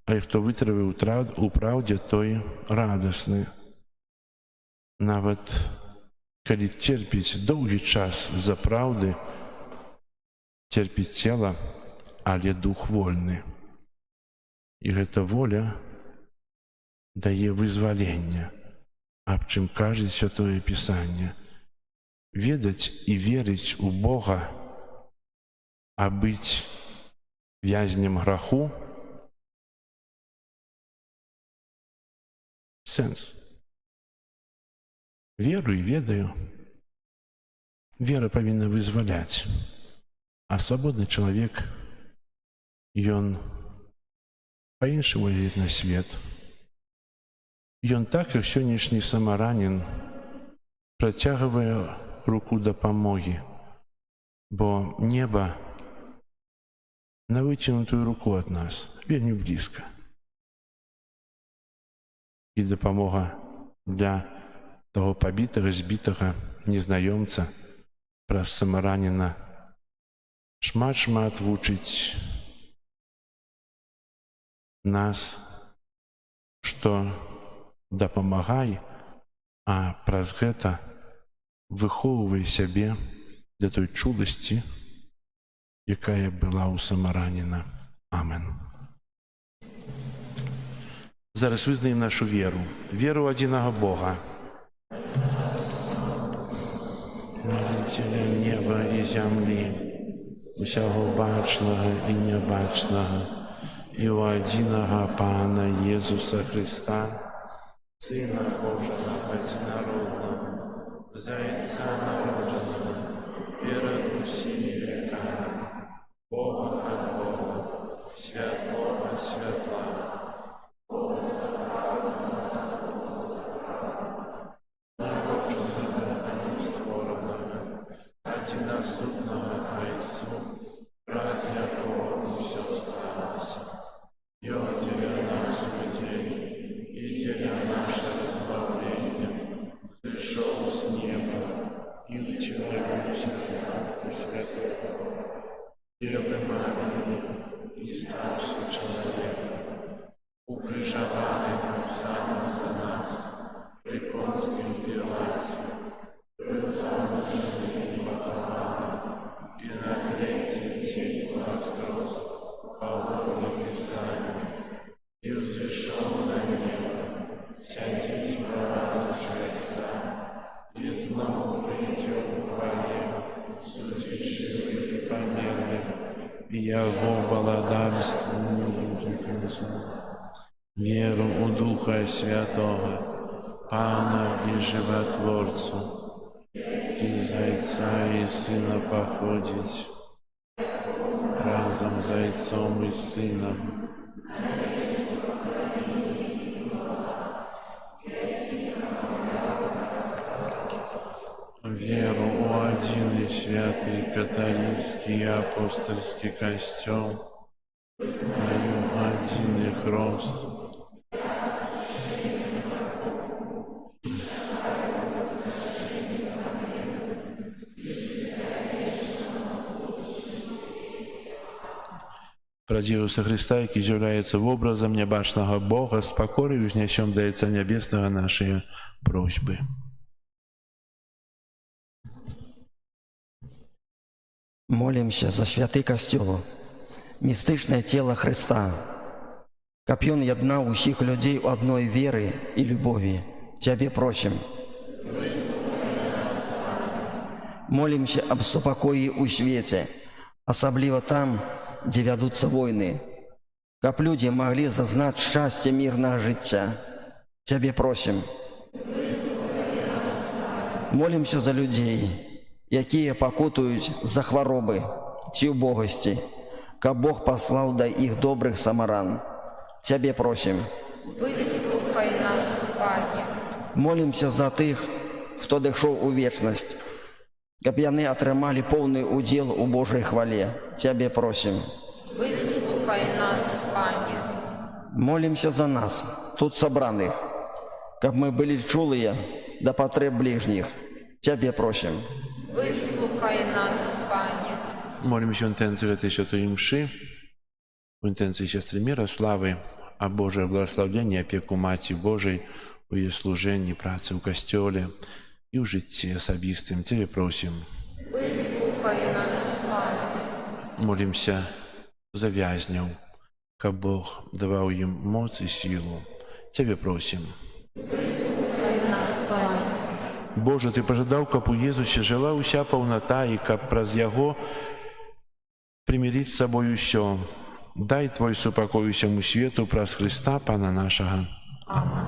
але хто вытрывае у праўдзе, той радасны. Нават калі церпіць доўгі час за праўды, церпіць цела, але дух вольны. І гэта воля дае вызваленне, аб чым кажа Святое Пісанне. Ведаць і верыць у Бога, а быць вязнем граху – сэнс. Веру і ведаю. Вера павінна вызваляць, а свабодны чалавек, ён па-іншаму глядзіць на свет. Ён так, як сённяшні самаранін, працягвае руку дапамогі, бо неба на выцягнутую руку ад нас вельмі блізка. І дапамога для таго пабітага, збітага незнаёмца праз самараніна шмат-шмат вучыць нас, што дапамагай, а праз гэта выхоўвай сябе для той чуласці, якая была ў самараніна. Амен. Зараз вызнаем нашу веру. Веру ў адзінага Бога. Марыцеля неба і зямлі, усяго бачнага і нябачнага, і ў адзінага Пана Езуса Христа, Сына Божага адзінароднага, Зайца народжанага, перад усімі векамі, Бога ад Бога, святло ад святла, народжанага, а не створанага, адзінасутнага Айцу, ради якого усё сталося. Ён дзеля нас людзей і дзеля нашага збавлення зышоў з неба і ўцелавіўся у святого, Девы Марыі і стаўся чалавекам, укрыжаваны таксама за нас пры Понскім Пілаце, быў замучаны і пахаваны, і на трэці дзень воскрес па волі Пісання, і ўзышоў на неба, сядзіць праваруч Айца, і зноў прыйдзе ў хвале, судзіць жывых і памерлых, і яго валадарству не будзе канцу. Веру ў Духа Святога, Пана і Жыватворцу, і Зайца і Сына паходзіць, разам з Айцом і Сынам. Веру ў адзіны святы каталіцкі і апостальскі касцёл, маю адзіны хрост, праз Ісуса Христа, які з'яўляецца вобразам нябачнага Бога, з пакорай узнясём да Айца Нябеснага нашыя просьбы. Молимся за святы касцёл, містычнае цела Христа, каб ён яднаў усіх людзей у адной веры і любові. Цябе просім. Молимся аб супакоі ў свеце, асабліва там, дзе вядуцца войны, каб людзі маглі зазнаць шчасце мірнага жыцця. Цябе просім. Молимся за людзей, якія пакутуюць за хваробы ці ўбогасці, каб Бог паслаў да іх добрых самаран. Цябе просім. Выслухай нас, Пане. Молимся за тых, хто дышоў у вечнасць, каб яны атрымалі поўны удзел у Божай хвале. Цябе просім. Выслухай нас, Пане. Молимся за нас, тут сабраных, каб мы былі чулыя да патрэб бліжніх. Цябе просім. Выслухай нас, Пане. Молимся в интенции этой святой мши, в интенции сестры Мирославы, о Божье благословение, опеку Маті Божией, у її служенні, праці в костьолі і в житті особистим. Тебе просим. Выслухай нас, Пане. Молимся за вязнів, каб Бог давав їм моць і силу. Тебе просим. Выслухай нас, Пане. Боже, Ты пожадаў, каб у Езусе жыла ўся паўната і каб праз Яго примирить з сабою ўсё. Дай Твой супакой усяму свету праз Христа, Пана нашага. Амен.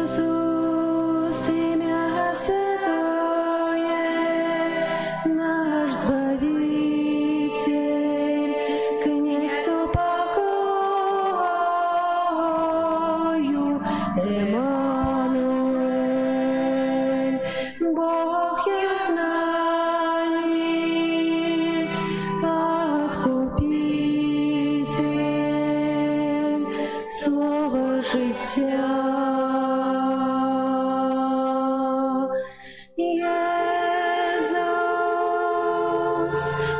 Иисус, имя святое, наш Збавитель, князь супокою, Эммануэль, Бог есть с нами, Откупитель, слово життя. Иисус,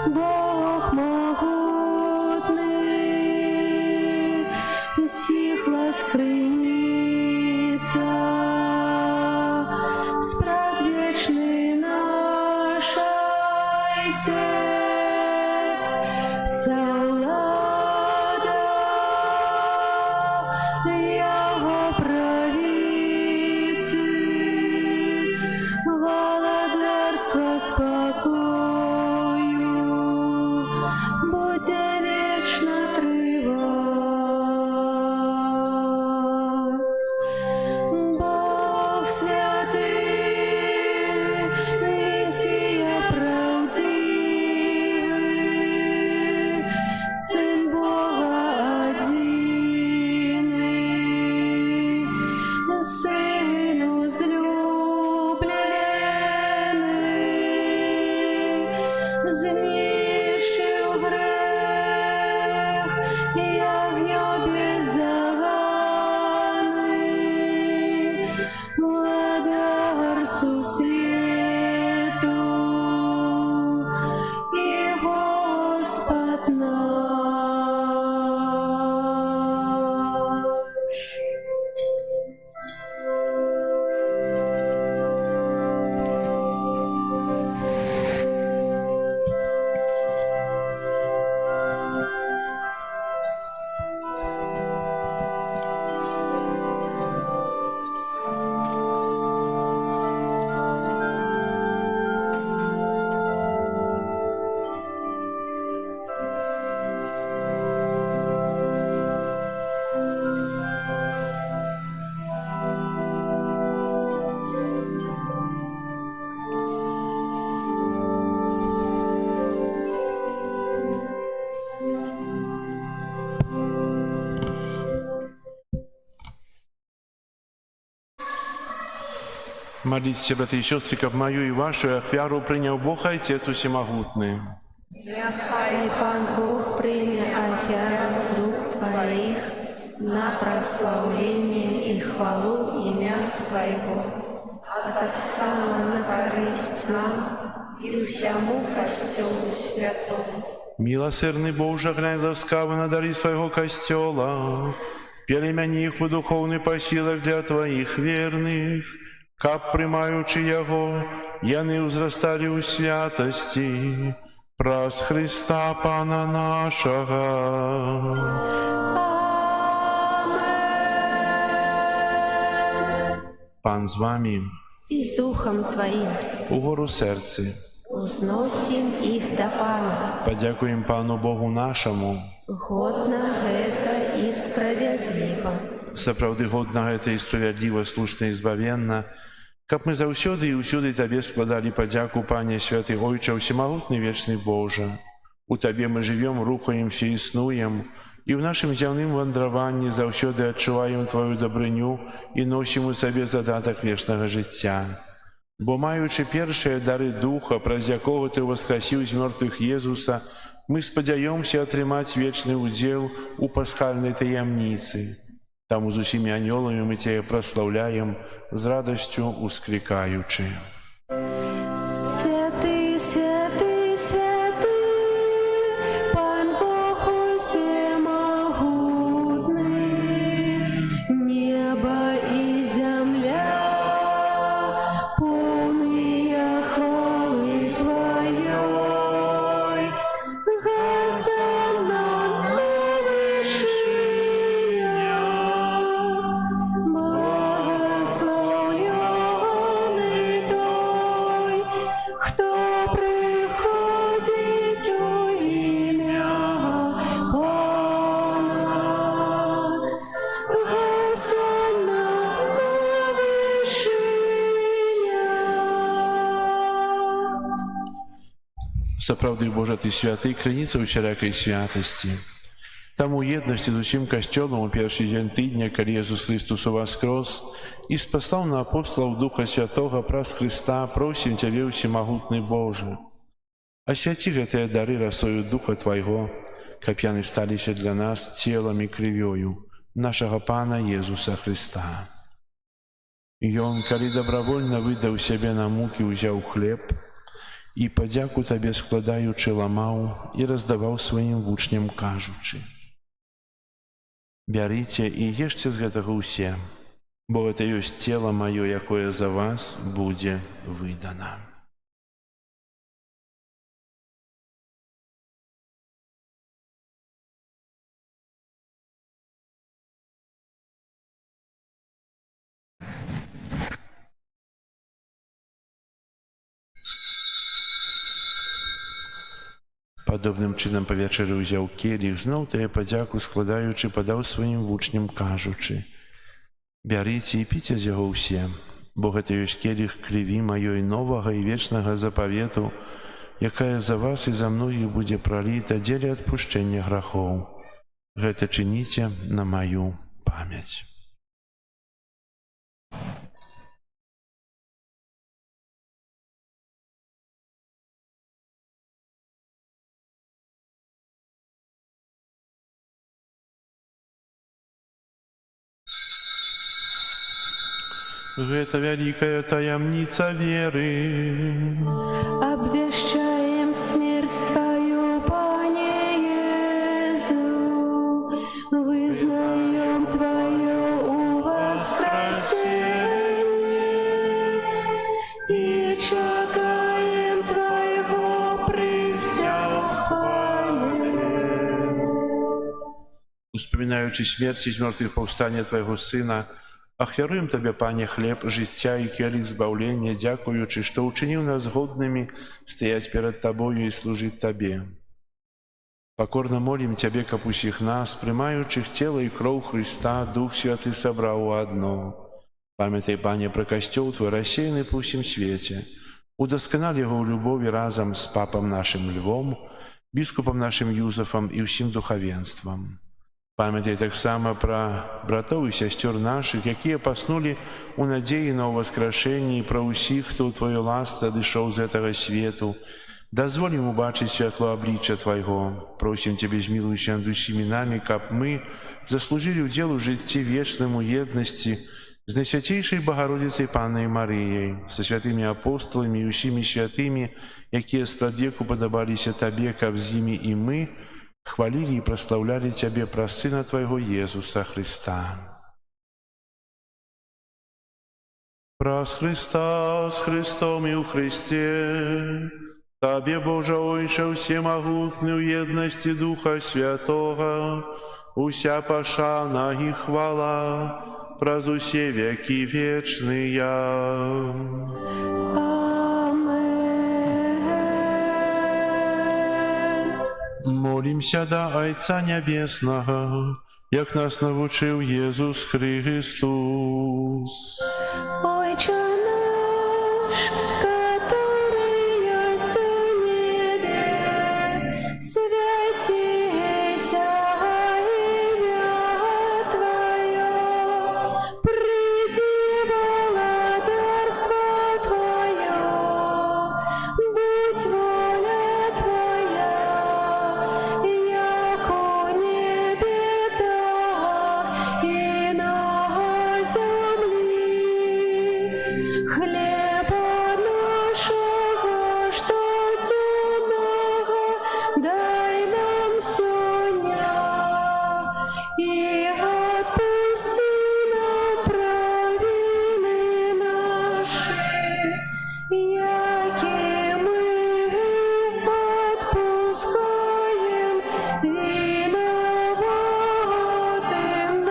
Бог могутний, усіх воскресни Отец, вся влада Его правицы, владарство спокою, буде вечно тривать. Бог святый, Мессия правдивый, Сын Бога единый, Сын возлюбленный, знищив грех и огнем беззаганный, владарцу свету и Господь наш. Молитесь, братья и сестры, как мою и вашу ахвяру принял Бог Отец Всемогутный. И Пан Бог прийме афяру з рук Твоих на прославление и хвалу имя Своего, а так само на корысть нам и всему Костелу Святому. Милосердный Боже, глянь ласкаво на дары своего костела, перемяни их в духовный посилок для Твоих верных, как примаючи Его, яны узрастали у святости, праз Христа Пана нашего. Пан з вами, И с Духом Твоим угору серці. узносим их до Пана. Подякуємо Пану Богу нашому. Годно это и справедливо. Сапраўды годна гэта і справядліва, слушна і збавенна, каб мы заўсёды і ўсюды Табе складалі падзяку, Пане Святы Ойча, Всемагутны вечны Божа. У Табе мы жывём, рухаемся, існуем, і ў нашым зямным вандраванні заўсёды адчуваем Твою дабрыню і носім у сабе задатак вечнага жыцця. Бо маючы першыя дары Духа, праз якога Ты ўваскрасіў з мёртвых Езуса, мы спадзяёмся атрымаць вечны ўдзел у пасхальнай таямніцы. Таму з усімі анёламі мы Цябе праслаўляем, з радасцю усклікаючы. Святый, святый, святый, Пан Бог всемогутный, небо и земля, полные хвалы Твоей. Госанна на вышинях, благословленный той, кто приходит во имя Пана. Госанна на вышинях. Сапраўды, Божа, Ты святы, крыніца ўсялякай святасці. Таму єднасці з усім касцёлам у першы дзень тыдня, калі Езус Христос уваскрос і спаслаў на апостолаў Духа Святога праз Христа, просім Цябе, Всемагутны Боже. Асвяці гэтыя дары расою Духа Твайго, каб яны сталіся для нас целам і крывёю нашага Пана Езуса Христа. Ён, калі добравольна выдаў сябе на мукі, узяў хлеб і падзяку Табе складаючы ламаў і раздаваў сваім вучням, кажучы: «Бярыце і ешце з гэтага ўсе, бо гэта ёсць цела маё, якое за вас будзе выдана». Падобным чынам па вячэры ўзяў келіх, зноў тая падзяку складаючы, падаў сваім вучням, кажучы: «Бярыце і піце з яго ўсе, бо гэта ёсць келіх крыві маёй новага і вечнага запавету, якая за вас і за многіх будзе праліта дзеля адпушчэння грахоў. Гэта чыніце на маю памяць». Гэта вялікая таямніца веры. Обвещаем смерть Твою, Пане Иисус, вызнаем Твое воскресение и чекаем Твоего прийстя в хвале. Успоминаючи смерць і з мёртвых паўстання Твайго Сына, ахвяруем Табе, Пане, хлеб жыцця і келіх збаўлення, дзякуючы, што ўчыніў нас годнымі стаяць перад Табою і служыць Табе. Пакорна молім Цябе, каб усіх нас, прымаючых цела і кроў Хрыста, Дух Святы сабраў у адно. Памятай, Пане, пра касцёл Твой рассеяны па ўсім свеце. Удасканал яго ў любові разам з папам нашым Львом, біскупам нашым Юзафам і ўсім духавенствам. Памятай таксама пра братоў і сясцёр нашых, якія паснулі ў надзеі на ўваскрашэнні, і пра ўсіх, хто ў Твоёй ласцы адышоў з гэтага свету. Дазволь ім убачыць святло аблічча Твайго. Просім Цябе, змілуйся над усімі намі, каб мы заслужылі ўдзел у жыцці вечным у еднасці з Найсвяцейшай Багародзіцай Паннай Марыяй, са святымі апостоламі і ўсімі святымі, якія спрадвеку падабаліся Табе, каб з імі і мы хвалілі і праслаўлялі Цябе праз Сына Твайго Езуса Хрыста. Праз Хрыста, з Хрыстом і ў Хрысце, Табе, Божа Ойча всемагутны, ў еднасці Духа Святога, уся пашана і хвала праз усе векі вечныя. Молімся да Айца Нябеснага, як нас навучыў Езус Христос. Отче наш, который есть в небе, святейся имя Твое, приди благодарство Твое, будь воля Твоя, яко небе, так и на земли. Хлеба нашего штоденного дай нам сегодня, и отпусти нам провины наши, яки мы отпускаем виноватым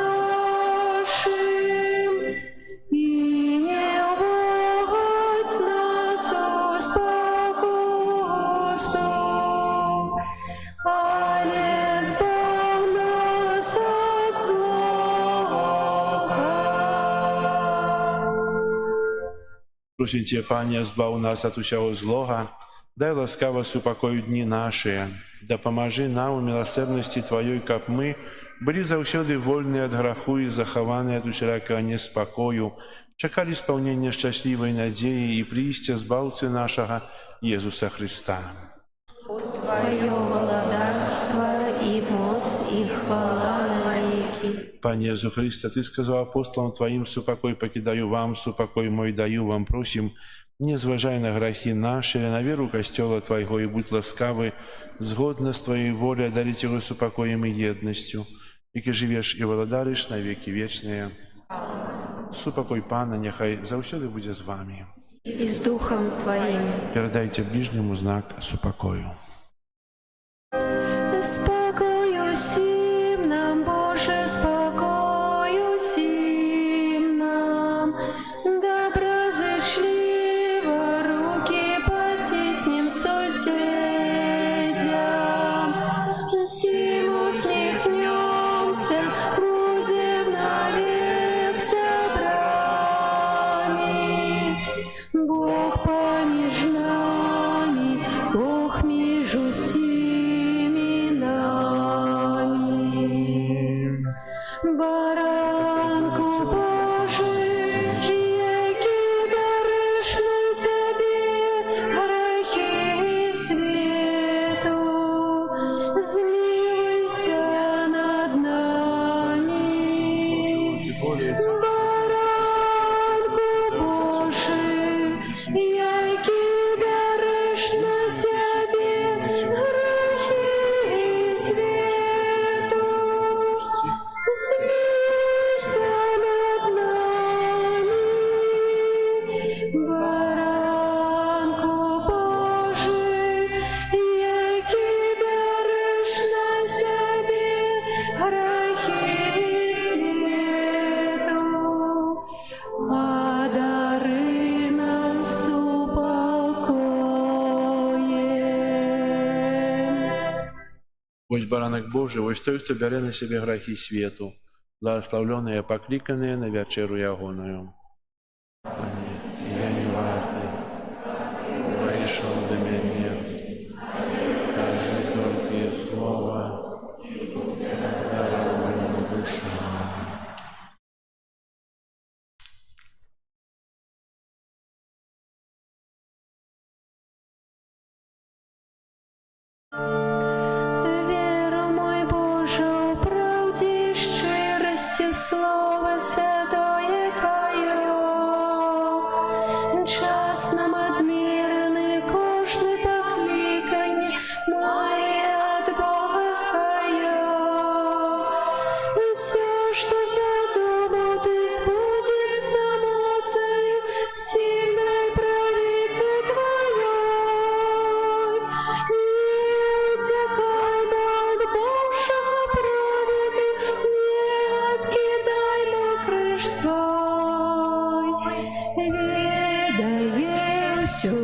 нашим. И не вводь нас в спокусу, але избавь нас от злого. Просім Цябе, Пане, збаў нас ад усяго злога, дай ласкава супакою дні нашыя, дапамажы нам у міласэрнасці Тваёй, каб мы былі заўсёды вольныя ад граху і захаваныя ад усялякага неспакою, чакалі спаўнення шчаслівай надзеі і прыйсця збаўцы нашага Езуса Хрыста. Твое владарство и моц и хвала навеки. Пане Езу Христа, Ты сказаў апостолам Тваім: супакой пакідаю вам, супакой мой даю вам. Просім, не зважай на грахі наші, але на веру касцёла Твайго, і будь ласкавы, згодна з Твоей волі одарить його супакоем і єдністю, які живеш і владариш на веки вечные. Супокой Пана нехай заўсёды будзе з вами. И с Духом Твоим. Передайте ближнему знак супокою. Спокою сим нам, Боже, спокою сим нам. Доброзычливо руки потиснем соседям. ж усіми нами. Баранку Божий, який береш на себе грехи світу, змилуйся над нами. Баранку Божий, який береш на себе грехи світу, змилуйся над нами. Баранку Божий, який береш на себе грехи світу, одари нас упокоєм. Ось баранок Божий, ось той, хто бере на себе грехи світу, благословленные, покликанные на вечеру ягоною. Ані, я не вартий, вийшов до мене, кажи тільки слово, здоровий мою душу. Віру, мой Боже, у правді і щирості в Слово Святое Твое. Час нам одмірений, кожне покликання має от Бога своє. Все, що задумав, Ти збудеться моцею сильной правицы Твоей. Не утекаймо от Божьего правды, не откидаймо крыш свой. Ведає всю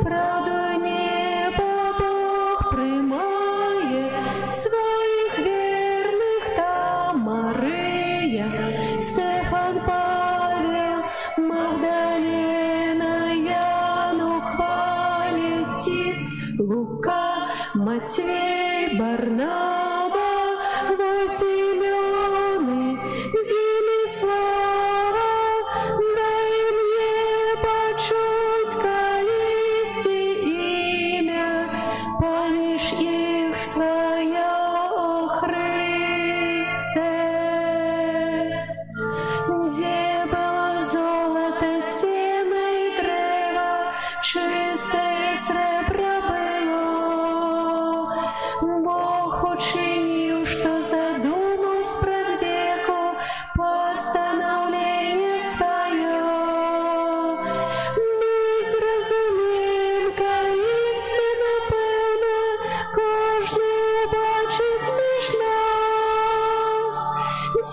правду неба, Бог приймає своїх вірних та Мария, Стефан, Павел, Магдалена, Яну хвалит Тит, Лука, Матвей, Барнаба, Симеоны, Зимислава. Дай мне почуть колести имя, поміж їх своє, о Христе. Где было золото, сено и древо, чистое сребро было. Бог учинил, что задумал спред веку постановление свое. Мы зразумеем, ка истина певна, кожний убачить між нас.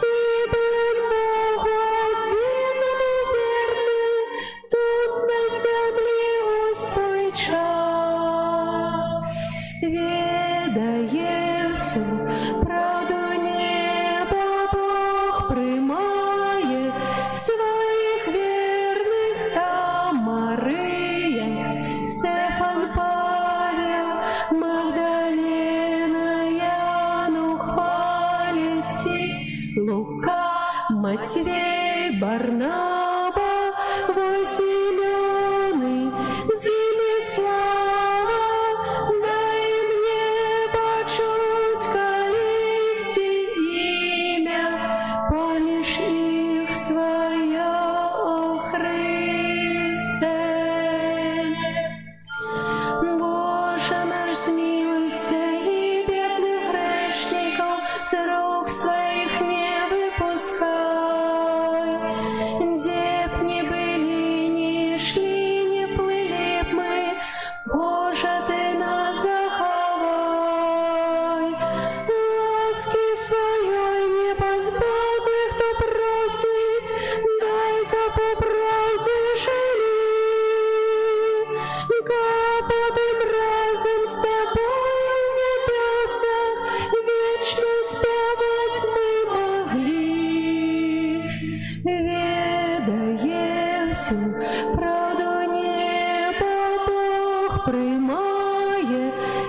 Тебе Богу одиному верны, тут на землі у свой час. Ведає всю правду неба, Бог приймає своїх вірних та Мария, Стефан, Павел, Магдалена, Яну хвалит Тит, Лука, Матвей, Барнаба, Симеоны, Зимислава. Дай мне почуть колести имя, поміж їх своє, о Христе. Боже наш, змилуйся и бедных грешников с рук своих не выпускай.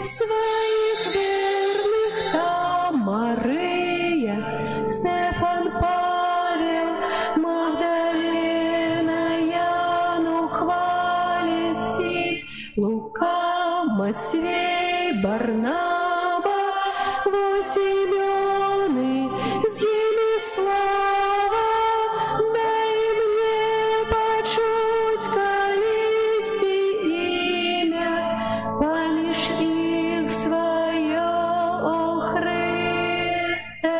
своих верных там Мария, Стефан, Павел, Магдалена, Яну хвалите, Лука, Матвей, Барнаба, во Симеоны, Елислава, дай мне почуть колести имя, помеж их свое, о Христе.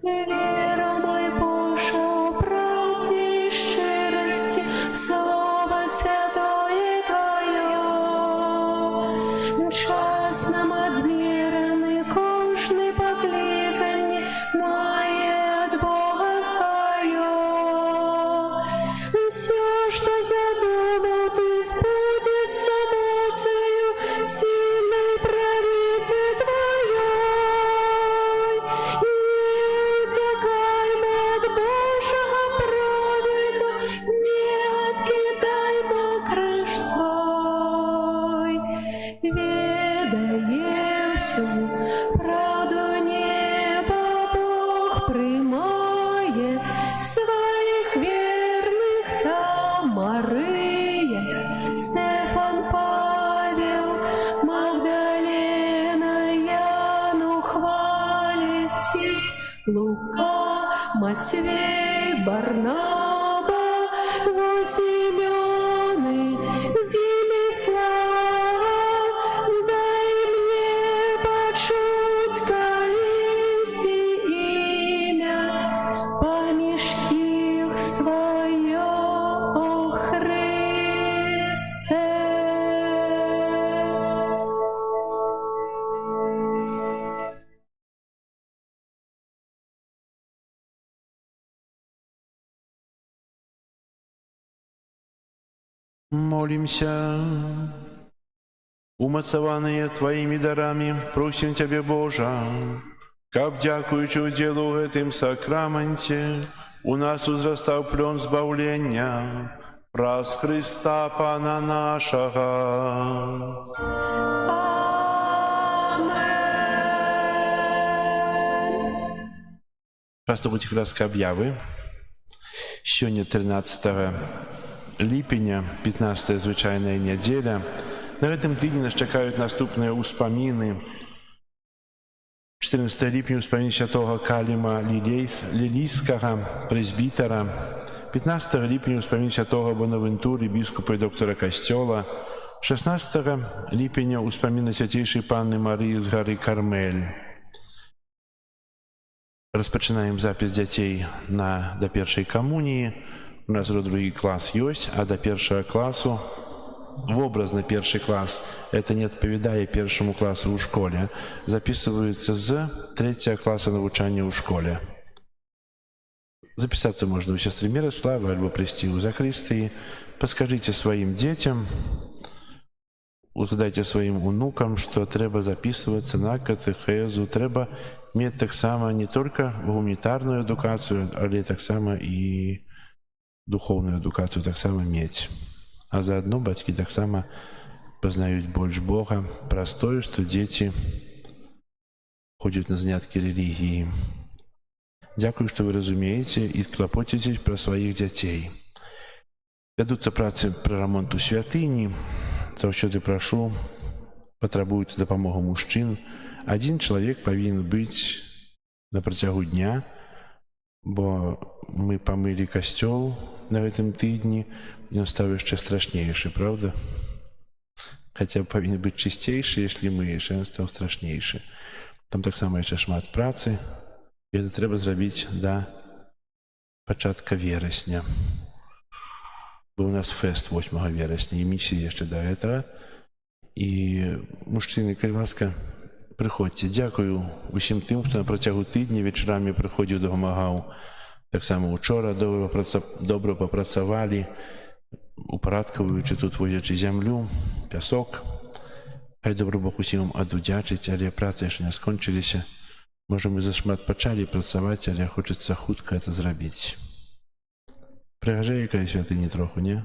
Вера мой Божа, правде и щирости, Слово святое Твое, час нам одміряний, кожний покликанні має от Бога свое. Все, что задумал ты, сбудется моцею сильной правицы Твоей. Не утекаймо от Божьего проводу, не откидаймо крыш свой. Ведає всю правду неба, Бог приймає своїх вірних там Мария, Стефан, Павел, Магдалена, Яну хвалите, Лука, Матвей, Барнаба, во Симеоны, Елислава, дай мне почуть колести имя, помеж их свое, о Христе. Молимся. Умацаваныя Твоими дарами, просим Тебе, Божа, каб, дзякуючы удзелу ў гэтым сакраменце, у нас узрастаў плён збаўлення праз Христа Пана нашага. Амен. Паступуць хляска аб'явы. Сёння 13 ліпеня, 15 звычайная нядзеля. На гэтым тыдні нас чакаюць наступныя ўспаміны. 14 ліпеня ўспамін святога Каліма Лілійскага, прэзбітара. 15 ліпеня ўспамін святога Бонавентуры, біскупа і доктара касцёла. 16 ліпеня ўспамін свяцейшай Панны Марыі з гары Кармель. Распачынаем запіс дзяцей да першай камуніі. У нас уже другі клас ёсць, а да першага класу вобразны першы клас это не адпавядае першаму класу ў школе. Записываюцца з 3 класа навучання ў школе. Записаться можно у сестры Мирославы альбо прийти у Захристии. Подскажите своим детям, задайте своим унукам, что треба записываться на катехезу, треба мець таксама не только гуманітарную адукацыю, але таксама і духовную адукацыю таксама мець. А заодно бацькі таксама пазнаюць больш Бога праз тое, што дзеці ходзяць на заняткі рэлігіі. Дзякую, што вы разумееце і клапоціцесь пра сваіх дзяцей. Вядуцца працы пра рамонт у святыні. Заўсёды прашу, патрабуецца дапамога мужчын. Адзін чалавек павінен быць на працягу дня, бо мы памылі касцёл на гэтым тыдні, ён стаў яшчэ страшнейшы, правда? Хаця павінен быць чысцейшы, если мы, яшчэ ён стаў страшнейшы. Там таксама яшчэ шмат працы, і гэта трэба зрабіць да пачатка верасня. Бо у нас фэст 8 верасня, і місія яшчэ да гэтага. І мужчыны, калі ласка, прыходзьце. Дзякую усім тым, хто на працягу тыдня вечарамі прыходзіў, дапамагаў. Таксама учора добра папрацавалі, упарадкаваючы тут, возячы зямлю, пясок. Хай добры Бог усім адудзячыць, але працы яшчэ не скончыліся. Можа, мы зашмат пачалі працаваць, але хочацца хутка гэта зрабіць. Прыгажэй, калі святыні троху, не?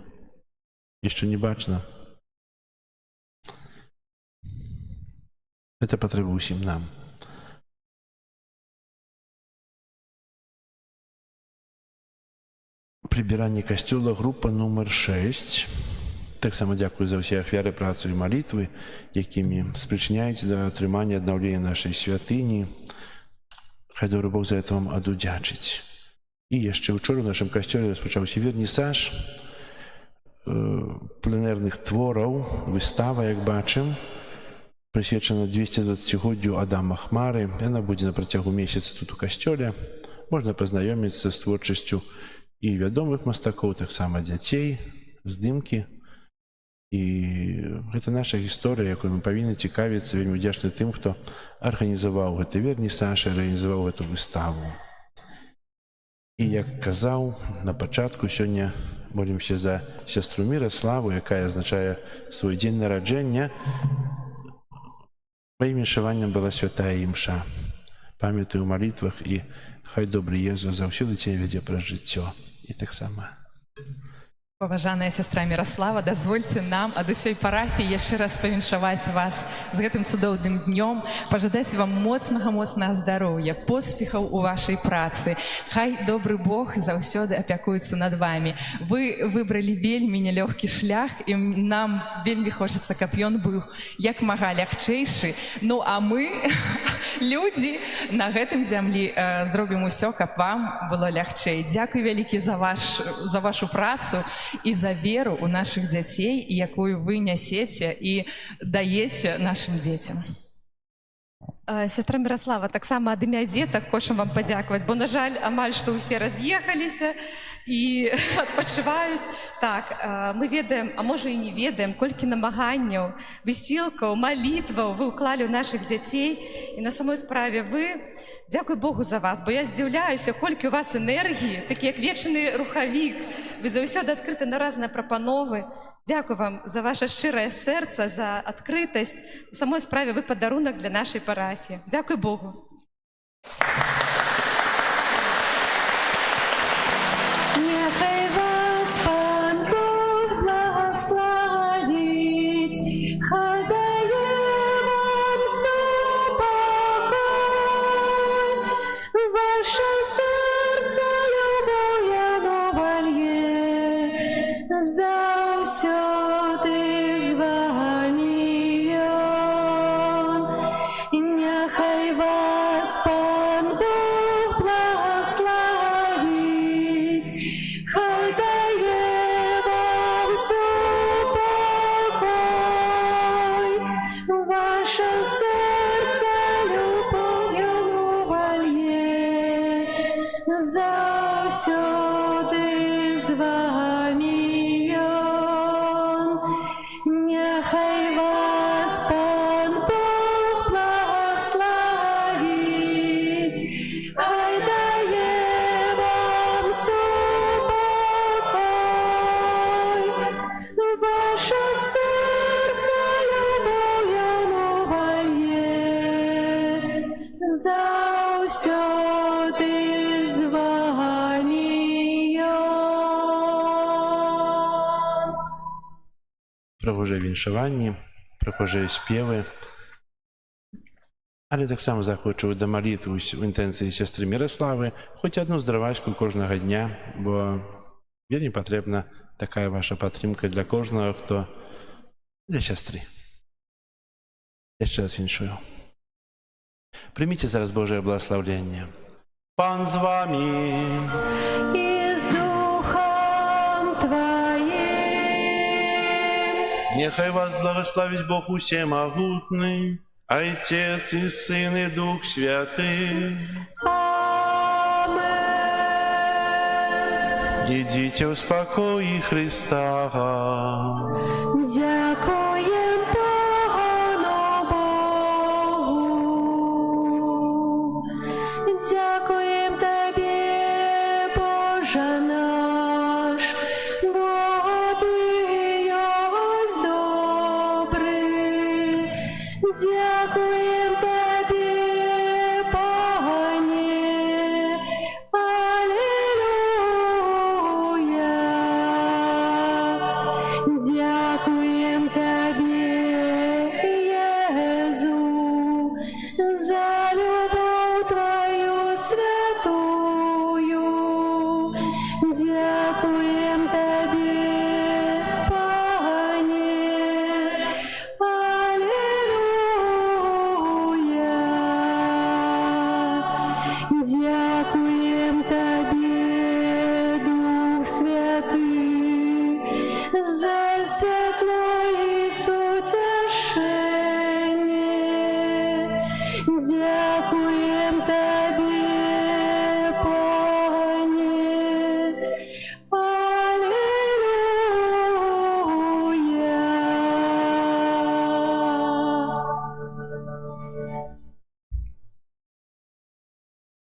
Яшчэ не бачна. Гэта патрэба ўсім нам. Прыбіранне касцёла, група нумар 6. Таксама дзякую за ўсе ахвяры, працу і малітвы, якімі спрычыняюць да атрымання аднаўлення нашай святыні. Хай добры Бог за гэта вам адудзячыць. І яшчэ ўчора ў нашым касцёле распачаўся вернісаж пленэрных твораў, выстава, як бачым, прысвечана 220-годдзю Адама Хмары. Яна будзе на працягу месяца тут у касцёле. Можна пазнаёміцца з творчасцю і вядомых мастакоў, таксама дзяцей, здымкі. І гэта наша гісторыя, якой мы павінны цікавіцца. Вельмі удзячны тым, хто арганізаваў гэты вернісаж, арганізаваў гэту выставу. І як казаў на пачатку, сёння молімся за сястру Міраславу, якая азначае свой дзень нараджэння. Па ім віншаваннем была святая імша. Памятаю ў малітвах, і хай добры Езус заўсёды цябе вядзе праз жыццё. І таксама. Паважаная сястра Міраслава, дазвольце нам ад усёй парафіі яшчэ раз павіншаваць вас з гэтым цудоўным днём, пажадаць вам моцнага здароўя, поспехаў у вашай працы. Хай добры Бог заўсёды апякуецца над вамі. Вы выбралі вельмі нялёгкі шлях, і нам вельмі хочацца, каб ён быў як мага лягчэйшы. Ну а мы, людзі на гэтым зямлі, зробім усё, каб вам было лягчэй. Дзякуй вялікі за вашу працу і за веру ў нашых дзяцей, якую вы нясеце і даеце нашым дзецям. Сестра Міраслава, таксама ад імя дзетак хочам вам падзякаваць, бо, на жаль, амаль што ўсе раз'ехаліся і адпачываюць. Так, мы ведаем, а можа і не ведаем, колькі намаганняў, высілкаў, малітваў вы ўклалі ў нашых дзяцей. І на самой справе вы, дзякуй Богу за вас, бо я здзіўляюся, колькі у вас энергіі, такі як вечны рухавік. Вы заўсёды адкрыты на разныя прапановы. Дзякуй вам за ваше шчырае сэрца, за адкрытасць. На самой справе вы падарунак для нашай парафіі. Дзякуй Богу. Няхай вас Пан Бог благословіць, хай дае вам супокой, ваше серце любов яно вольє, заўсёды з вами ён. Няхай вас Пан Бог благословіць, хай дае вам супокой, ваше серце любов яно вольє, заўсёды з вами ён. Няхай вас Пан Бог благословіць, хай дае вам супокой, ваше серце любов яно вольє, заўсёды з вами ён. Прыгожыя віншаванні, прыгожыя спевы. Але таксама захочу да малітвы ў інтэнцыі сястры Міраславы хоць адну здравачку кожнага дня, бо вельмі патрэбна такая ваша падтрымка для кожнага, хто для сястры. Яшчэ раз віншую. Прыміце зараз Божае благословенне. Пан з вамі! І з духом твоїм. Нехай вас благословить Бог усемогутный, Отец и Сын и Дух Святый. Амен. Идите в спокое Христа. Дякуєм Пану Богу. Дякуєм Тобі, Боже наш, бо Ти єсть добрий. Дякуєм